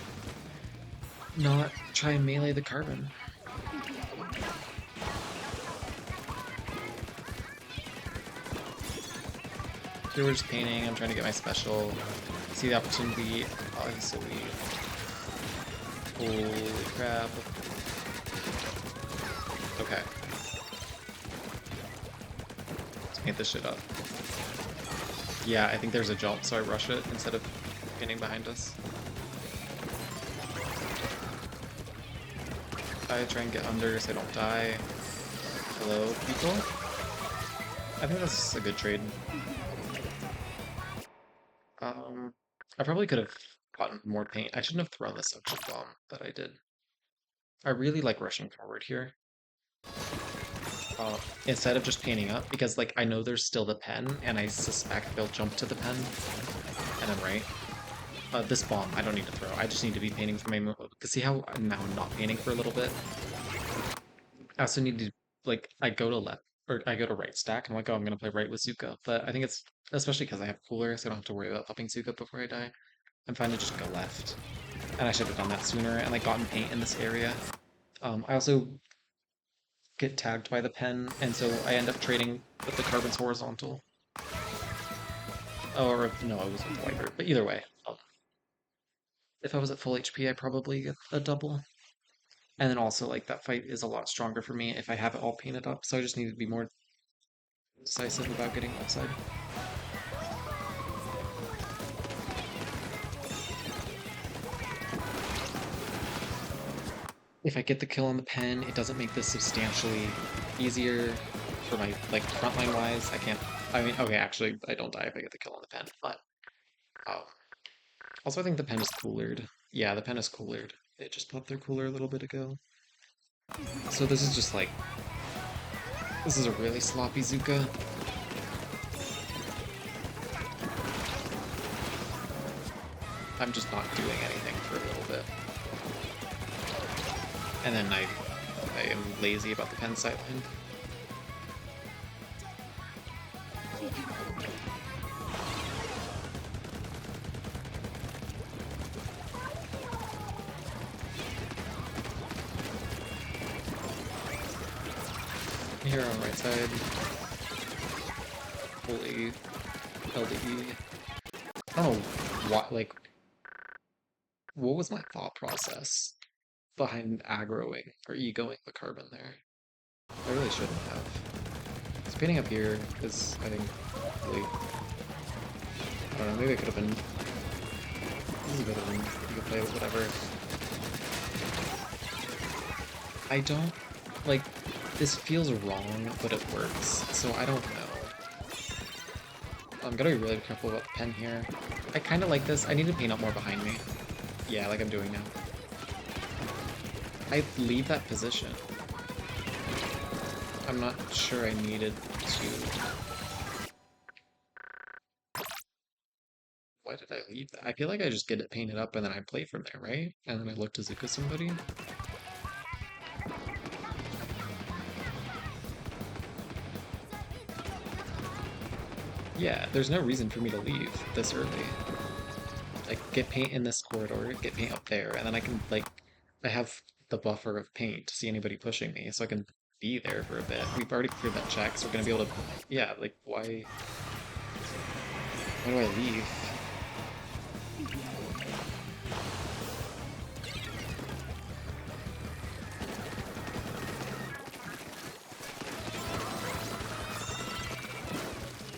not try and melee the carbon. Here we're just painting. I'm trying to get my special. See the opportunity. Oh, he's so weak. Holy crap. Okay. Let's paint this shit up. Yeah, I think there's a jump, so I rush it instead of getting behind us. I try and get under so I don't die. Hello, people? I think that's a good trade. I probably could have gotten more paint. I shouldn't have thrown the suction bomb that I did. I really like rushing forward here. Instead of just painting up, because like I know there's still the pen, and I suspect they'll jump to the pen, and I'm right. This bomb, I don't need to throw. I just need to be painting for my move. Because see how now I'm not painting for a little bit? I also need to, like, I go to left, or I go to right stack, and I'm like, oh, I'm going to play right with Zuka. But I think it's, especially because I have cooler, so I don't have to worry about popping Zuka before I die. I'm fine to just go left. And I should have done that sooner, and like gotten paint in this area. I also get tagged by the pen, and so I end up trading with the carbon's horizontal. Or, no, I was with Wyvern. But either way, if I was at full HP, I probably get a double. And then also, like, that fight is a lot stronger for me if I have it all painted up, so I just need to be more decisive about getting outside. If I get the kill on the pen, it doesn't make this substantially easier for my, like, frontline wise. I can't, I mean, okay, actually, I don't die if I get the kill on the pen, but, um, also I think the pen is coolered. Yeah, the pen is coolered. It just popped their cooler a little bit ago. So this is just like, this is a really sloppy Zuka. I'm just not doing anything for a little bit. And then I am lazy about the pen sightline. Here on right side. Holy LDE. I don't know what, like, what was my thought process behind aggroing or egoing the carbon there? I really shouldn't have. So painting up here is, I think, really... I don't know, maybe it could have been... This is a better room. You could play with whatever. I don't... Like, this feels wrong, but it works, so I don't know. I'm gonna be really careful about the pen here. I kind of like this. I need to paint up more behind me. Yeah, like I'm doing now. I leave that position. I'm not sure I needed to... Why did I leave that? I feel like I just get it painted up and then I play from there, right? And then I look to Zuka somebody. Yeah, there's no reason for me to leave this early. Like, get paint in this corridor, get paint up there, and then I can, like, I have the buffer of paint to see anybody pushing me, so I can be there for a bit. We've already cleared that check, so we're gonna be able to, yeah, like, why do I leave?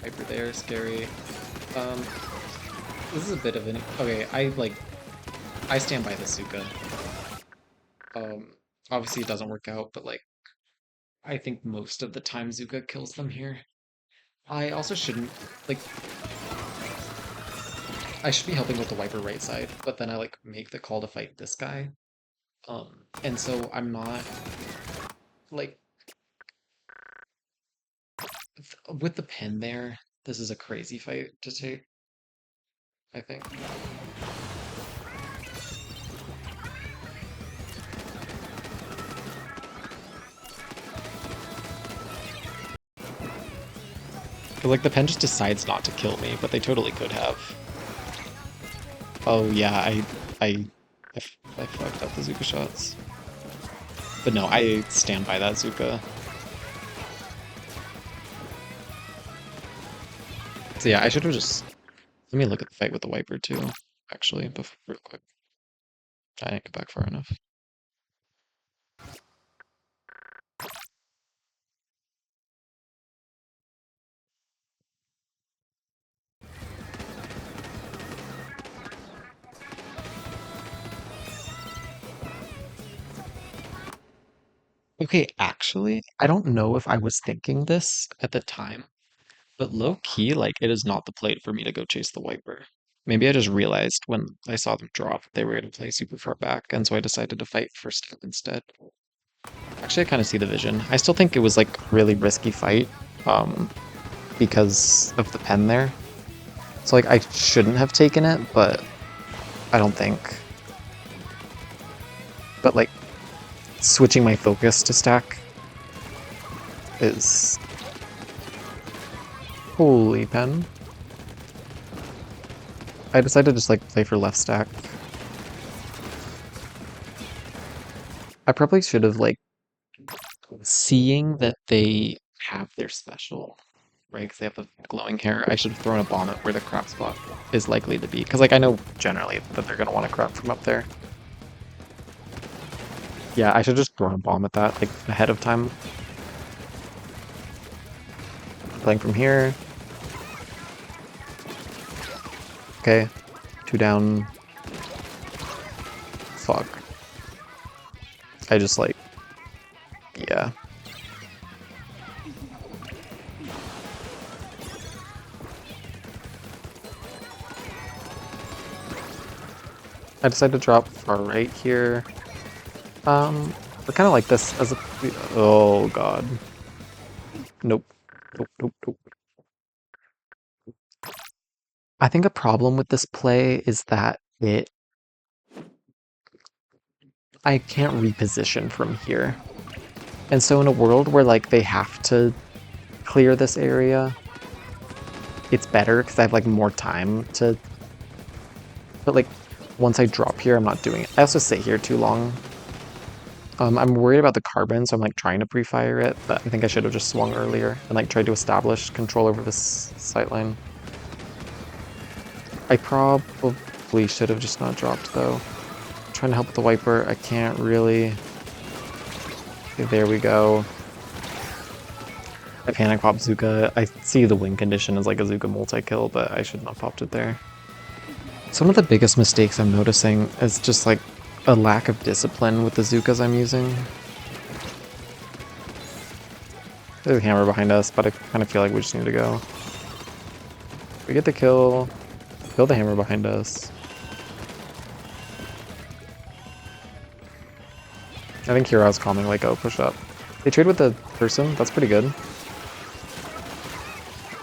Hyper there, scary. This is a bit of an... Okay, I stand by the Suka. Obviously it doesn't work out, but, like, I think most of the time Zuka kills them here. I also shouldn't, like... I should be helping with the wiper right side, but then I, like, make the call to fight this guy. And so I'm not, like... With the pen there, this is a crazy fight to take, I think. Because, like, the pen just decides not to kill me, but they totally could have. Oh, yeah, I fucked up the Zuka shots. But no, I stand by that Zuka. So yeah, I should have just... Let me look at the fight with the wiper too, actually, real quick. I didn't get back far enough. Okay, actually, I don't know if I was thinking this at the time, but low key, like, it is not the play for me to go chase the wiper. Maybe I just realized when I saw them drop they were going to play super far back, and so I decided to fight first step instead. Actually, I kind of see the vision. I still think it was, like, a really risky fight, because of the pen there. So, like, I shouldn't have taken it, but I don't think. But, like, switching my focus to stack is... Holy pen. I decided to just, like, play for left stack. I probably should have, like, seeing that they have their special, right? Because they have the glowing hair. I should have thrown a bomb at where the crap spot is likely to be. Because, like, I know generally that they're going to want to crap from up there. Yeah, I should just throw a bomb at that, like, ahead of time. Playing from here. Okay. 2 down. Fuck. I just, like... Yeah. I decided to drop far right here. I kind of like this as a... Oh, God. Nope. Nope, nope, nope. I think a problem with this play is that I can't reposition from here. And so in a world where, like, they have to clear this area, it's better because I have, like, more time to... But, like, once I drop here, I'm not doing it. I also sit here too long. I'm worried about the carbon, so I'm, like, trying to pre-fire it, but I think I should have just swung earlier and, like, tried to establish control over this sightline. I probably should have just not dropped, though. I'm trying to help with the wiper. I can't really... Okay, there we go. I panic pop Zuka. I see the win condition as like a Zuka multi-kill, but I shouldn't have popped it there. So one of the biggest mistakes I'm noticing is just like a lack of discipline with the Zukas I'm using. There's a hammer behind us, but I kind of feel like we just need to go. We get the kill the hammer behind us. I think Hero's calming like, oh, push up. They trade with the person, that's pretty good.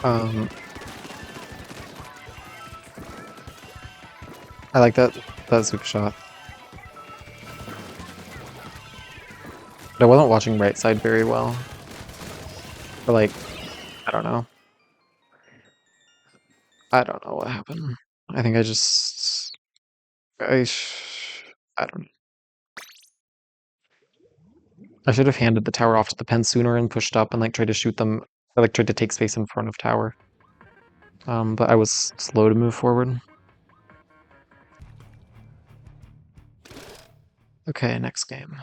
I like that Zuka shot. But I wasn't watching right side very well. Or like, I don't know. I don't know what happened. I think I just... I don't know. I should have handed the tower off to the pen sooner and pushed up and like tried to shoot them, or like tried to take space in front of tower. But I was slow to move forward. Okay, next game.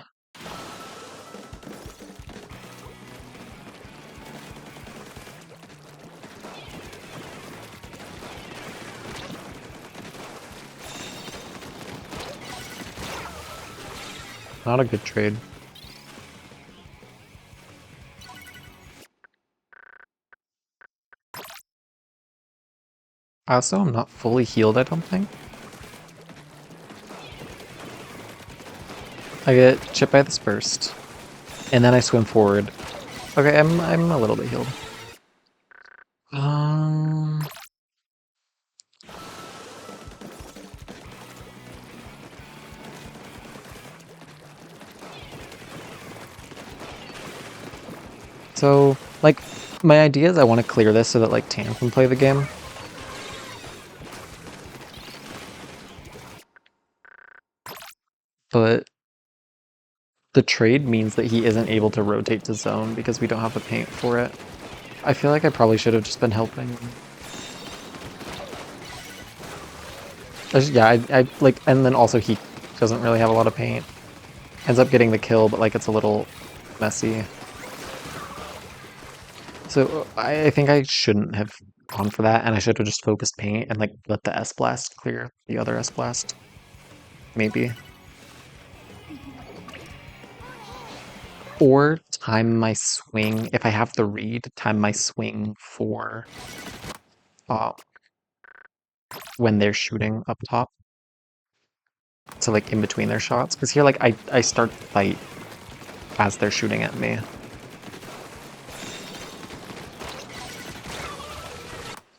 Not a good trade. Also, I'm not fully healed, I don't think. I get chipped by this first, and then I swim forward. Okay, I'm a little bit healed. So, like, my idea is I want to clear this so that, like, Tan can play the game. But the trade means that he isn't able to rotate to zone because we don't have the paint for it. I feel like I probably should have just been helping. Yeah, I like, and then also he doesn't really have a lot of paint. Ends up getting the kill, but like it's a little messy. So I think I shouldn't have gone for that, and I should have just focused paint and like let the S-Blast clear the other S-Blast. Maybe. Or time my swing, if I have the read, time my swing for uh, when they're shooting up top. So like in between their shots. Because here like I start the fight as they're shooting at me.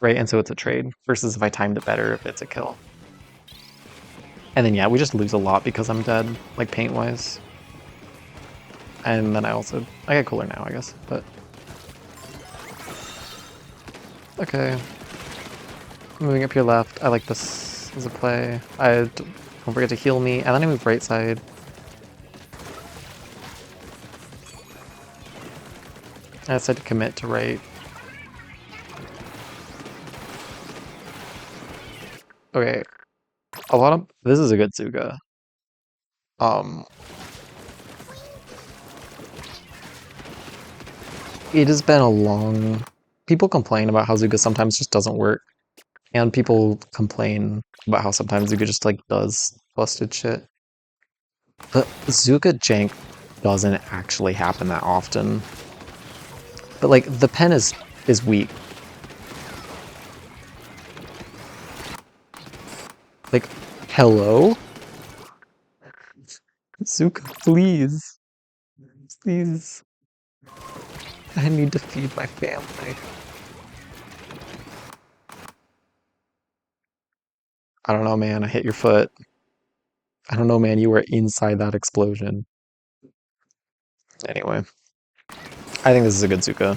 Right, and so it's a trade. Versus if I timed it better, if it's a kill. And then yeah, we just lose a lot because I'm dead, like paint-wise. And then I get cooler now, I guess, but... Okay. Moving up your left, I like this as a play. Don't forget to heal me, and then I move right side. I decided to commit to right. Okay. This is a good Zuga. It has been a long... People complain about how Zuga sometimes just doesn't work. And people complain about how sometimes Zuga just like does busted shit. But Zuga jank doesn't actually happen that often. But like the pen is weak. Like, hello? Zuka, please. Please. I need to feed my family. I don't know, man. I hit your foot. I don't know, man. You were inside that explosion. Anyway, I think this is a good Zuka.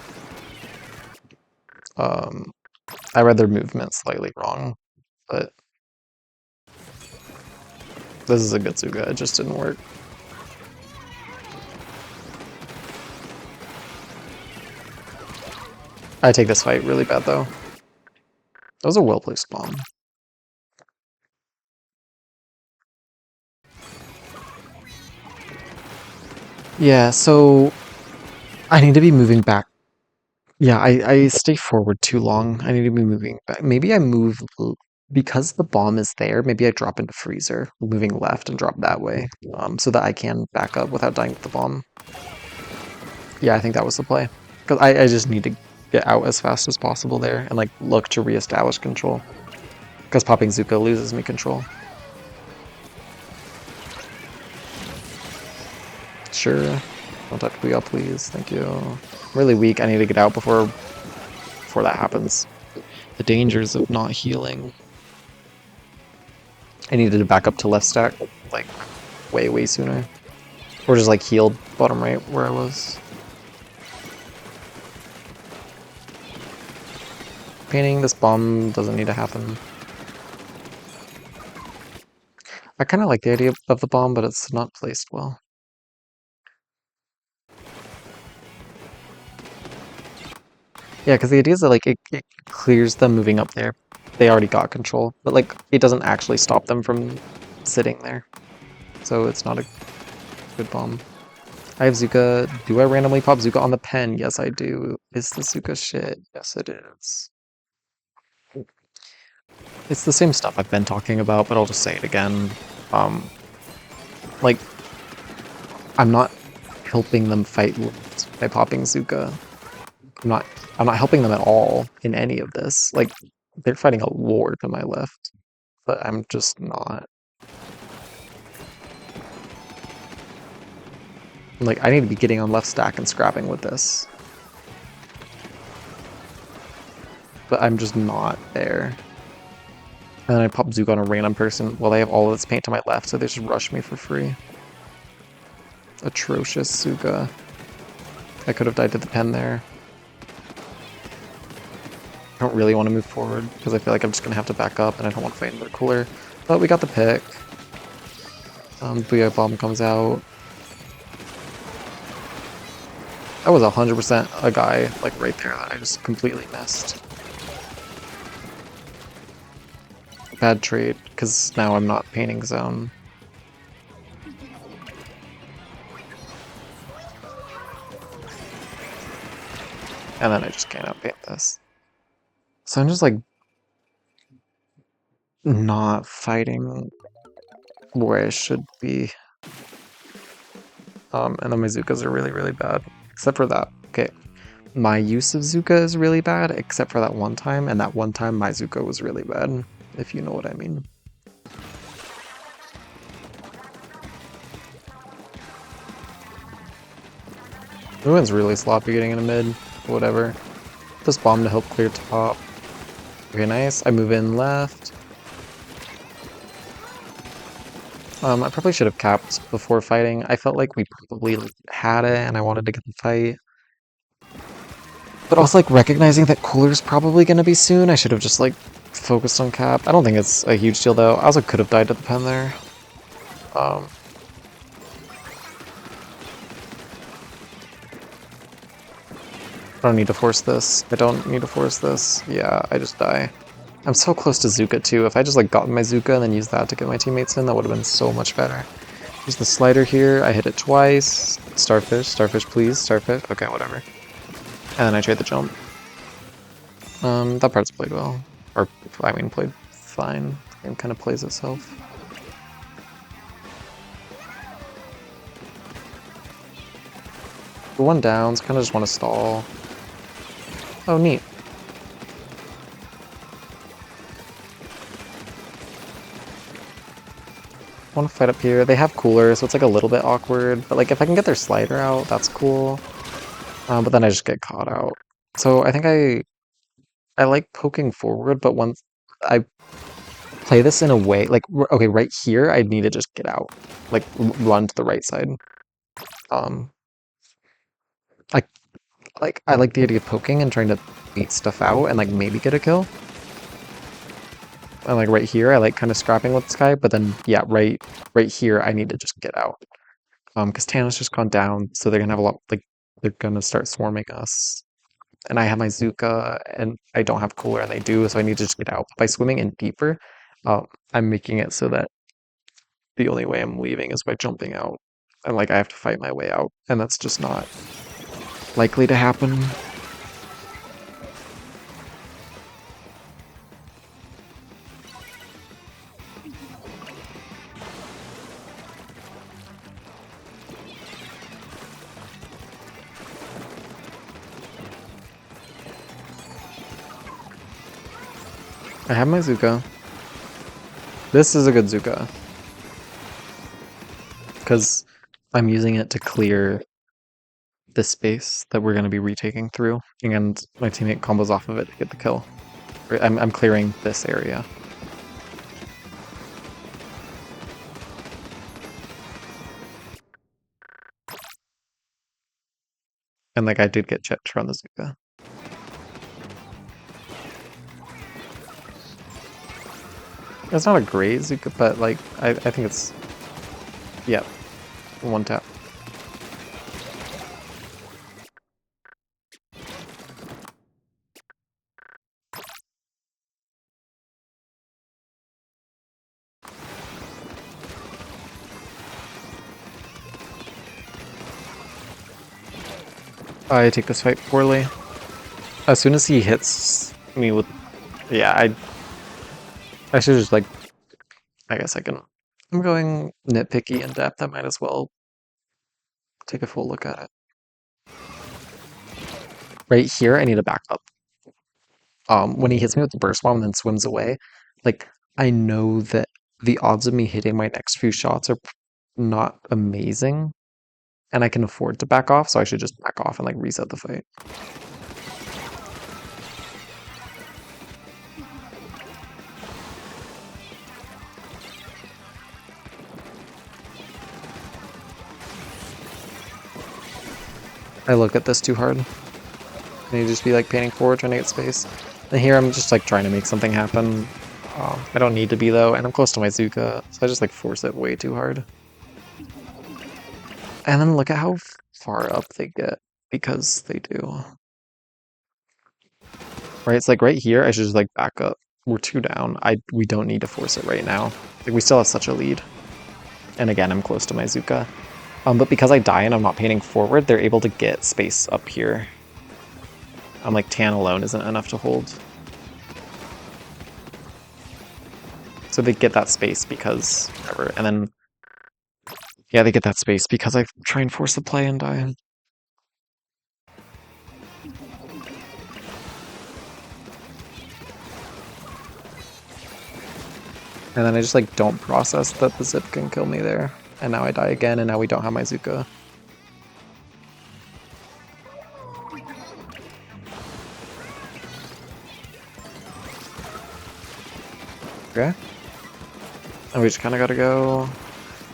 I read their movement slightly wrong, but this is a good Zuka. It just didn't work. I take this fight really bad, though. That was a well-placed bomb. Yeah, so I need to be moving back. Yeah, I stay forward too long. I need to be moving back. Maybe I move because the bomb is there. Maybe I drop into freezer, moving left and drop that way, so that I can back up without dying with the bomb. Yeah, I think that was the play. Because I just need to get out as fast as possible there and like look to reestablish control. Because popping Zuko loses me control. Sure. Don't touch Booyah, please. Thank you. I'm really weak. I need to get out before that happens. The dangers of not healing. I needed to back up to left stack like way sooner. Or just like healed bottom right where I was. Painting this bomb doesn't need to happen. I kind of like the idea of the bomb, but it's not placed well. Yeah, because the idea is that like it clears them moving up there. They already got control, but like it doesn't actually stop them from sitting there. So it's not a good bomb. I have Zuka. Do I randomly pop Zuka on the pen? Yes, I do. Is the Zuka shit? Yes, it is. It's the same stuff I've been talking about, but I'll just say it again. Um, like, I'm not helping them fight left by popping Zuka. I'm not I'm not helping them at all in any of this. Like, they're fighting a war to my left, but I'm just not. Like, I need to be getting on left stack and scrapping with this. But I'm just not there. And then I pop Zuko on a random person while they have all of this paint to my left, so they just rush me for free. Atrocious Zuka. I could have died to the pen there. I don't really want to move forward because I feel like I'm just going to have to back up and I don't want to fight another cooler. But we got the pick. Booyah Bomb comes out. That was 100% a guy like right there that I just completely missed. Bad trade, because now I'm not painting zone. And then I just can't outpaint this. So I'm just like not fighting where I should be. And then my Zukas are really bad. Except for that. Okay. My use of Zuka is really bad, except for that one time, and that one time my Zuka was really bad, if you know what I mean. Everyone's really sloppy getting into mid. Whatever. This bomb to help clear top. Okay, nice. I move in left. I probably should have capped before fighting. I felt like we probably had it and I wanted to get the fight. But also like recognizing that cooler's probably gonna be soon, I should have just like focused on cap. I don't think it's a huge deal though. I also could have died to the pen there. Um, I don't need to force this. I don't need to force this. Yeah, I just die. I'm so close to Zuka too. If I just like got my Zuka and then used that to get my teammates in, that would have been so much better. There's the slider here. I hit it twice. Starfish, starfish, please, starfish. Okay, whatever. And then I trade the jump. That part's played well. Or, I mean, played fine. The game kind of plays itself. The one downs, kind of just want to stall. Oh, neat. Want to fight up here. They have cooler, so it's like a little bit awkward. But like, if I can get their slider out, that's cool. But then I just get caught out. So I think I like poking forward, but once I play this in a way, like, okay, right here, I need to just get out. Like, run to the right side. Um, I I like the idea of poking and trying to beat stuff out and like maybe get a kill. And like right here, I like kind of scrapping with this guy, but then yeah, right here, I need to just get out. Because Tana's just gone down, so they're gonna have a lot like they're gonna start swarming us. And I have my Zuka, and I don't have cooler, and they do, so I need to just get out. By swimming in deeper, I'm making it so that the only way I'm leaving is by jumping out. And like I have to fight my way out, and that's just not likely to happen. have my Zuka. This is a good Zuka. Because I'm using it to clear this space that we're going to be retaking through, and my teammate combos off of it to get the kill. I'm clearing this area. And like I did get chipped from the Zuka. It's not a great Zuka, but like I think it's, yeah, one tap. I take this fight poorly. As soon as he hits me with, yeah, I should just like, I guess I can. I'm going nitpicky in depth. I might as well take a full look at it. Right here, I need a backup. When he hits me with the burst bomb and then swims away, like I know that the odds of me hitting my next few shots are not amazing, and I can afford to back off, so I should just back off and like reset the fight. I look at this too hard. And you just be like painting forward, trying to get space. And here I'm just like trying to make something happen. I don't need to be though, and I'm close to my Zuka, so I just like force it way too hard. And then look at how far up they get because they do. Right, it's like right here, I should just like back up. We're 2 down. We don't need to force it right now. Like we still have such a lead. And again, I'm close to my Zuka. But because I die and I'm not painting forward, they're able to get space up here. Like Tan alone isn't enough to hold. So they get that space because whatever. And then yeah, they get that space because I try and force the play and die. And then I just like don't process that the zip can kill me there. And now I die again, and now we don't have my Zuka. Okay. And we just kind of gotta go.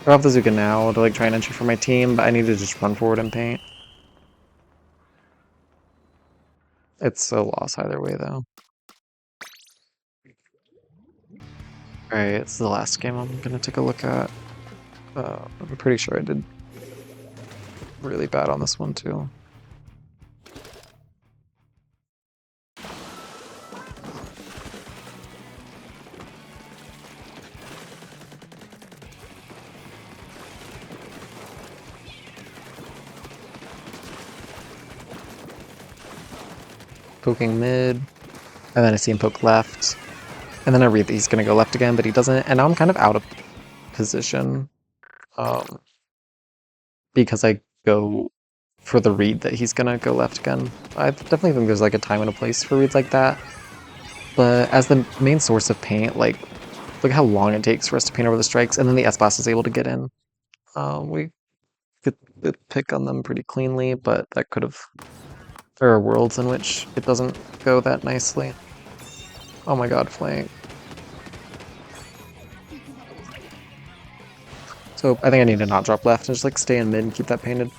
I have the Zuka now to like try and entry for my team, but I need to just run forward and paint. It's a loss either way though. Alright, it's the last game I'm gonna take a look at. I'm pretty sure I did really bad on this one too. Poking mid, and then I see him poke left, and then I read that he's gonna go left again, but he doesn't, and now I'm kind of out of position because I go for the read that he's gonna go left again. I definitely think there's like a time and a place for reads like that, but as the main source of paint, like look how long it takes for us to paint over the strikes, and then the S-Blast is able to get in. We could pick on them pretty cleanly, but that could have. There are worlds in which it doesn't go that nicely. Oh my god, flank. So I think I need to not drop left and just like stay in mid and keep that painted.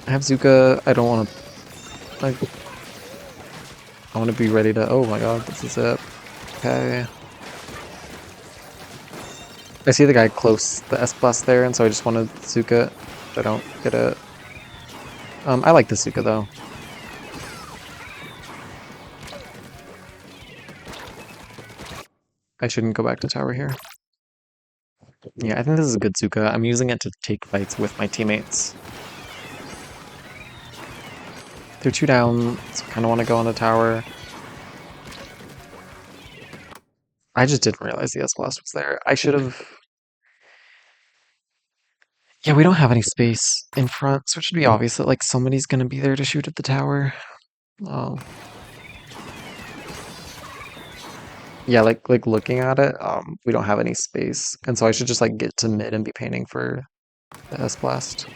I have Zuka. I don't want to. Like, I want to be ready to. Oh my god, this is it. Okay. I see the guy close the S-Blast there, and so I just want to Zuka it. I don't get it. I like the Zuka though. I shouldn't go back to tower here. Yeah, I think this is a good Zuka. I'm using it to take fights with my teammates. They're 2 down, so I kind of want to go on the tower. I just didn't realize the S-Blast was there. I should have... Yeah, we don't have any space in front, so it should be obvious that like somebody's gonna be there to shoot at the tower. Oh. Yeah, like looking at it, we don't have any space, and so I should just like get to mid and be painting for the S blast.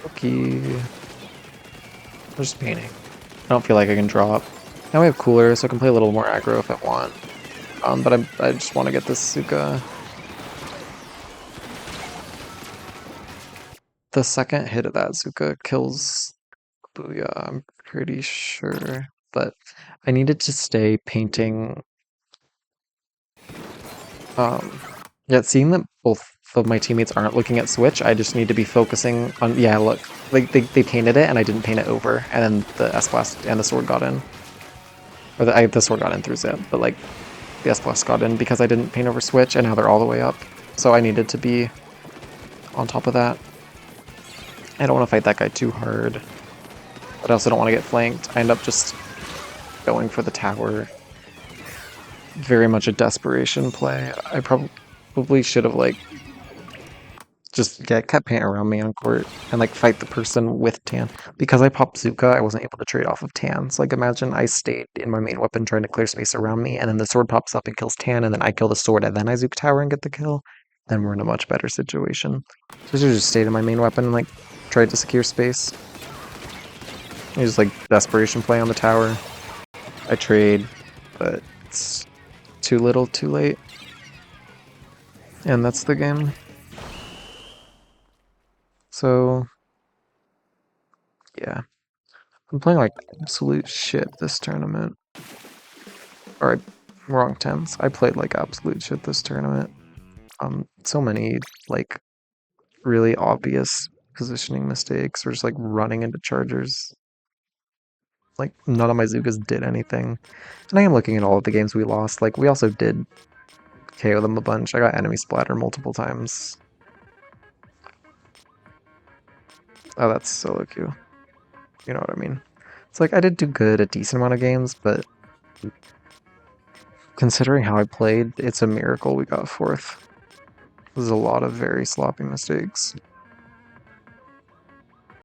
Okay, I'm just painting. I don't feel like I can drop. Now we have cooler, so I can play a little more aggro if I want. But I just want to get this Suka. The second hit of that Zuka kills Booyah, I'm pretty sure. But I needed to stay painting. Um, yeah, seeing that both of my teammates aren't looking at Switch, I just need to be focusing on. Yeah, look, like they painted it and I didn't paint it over, and then the S blast and the sword got in, or the sword got in through Zip, but like the S blast got in because I didn't paint over Switch, and now they're all the way up. So I needed to be on top of that. I don't want to fight that guy too hard, but I also don't want to get flanked. I end up just going for the tower. Very much a desperation play. I probably should have like just kept paint around me on court and like fight the person with tan. Because I popped Zuka, I wasn't able to trade off of tans. Like imagine I stayed in my main weapon trying to clear space around me, and then the sword pops up and kills tan, and then I kill the sword and then I Zuke tower and get the kill. Then we're in a much better situation. So I should have just stayed in my main weapon and like tried to secure space. I just like desperation play on the tower. I trade, but it's too little, too late. And that's the game. So, yeah. I'm playing like absolute shit this tournament. Or, wrong tense. I played like absolute shit this tournament. So many like really obvious positioning mistakes or just like running into chargers. Like, none of my Zugas did anything. And I am looking at all of the games we lost. Like, we also did KO them a bunch. I got enemy splatter multiple times. Oh, that's solo queue. You know what I mean? It's like I did do good a decent amount of games, but considering how I played, it's a miracle we got fourth. This is a lot of very sloppy mistakes.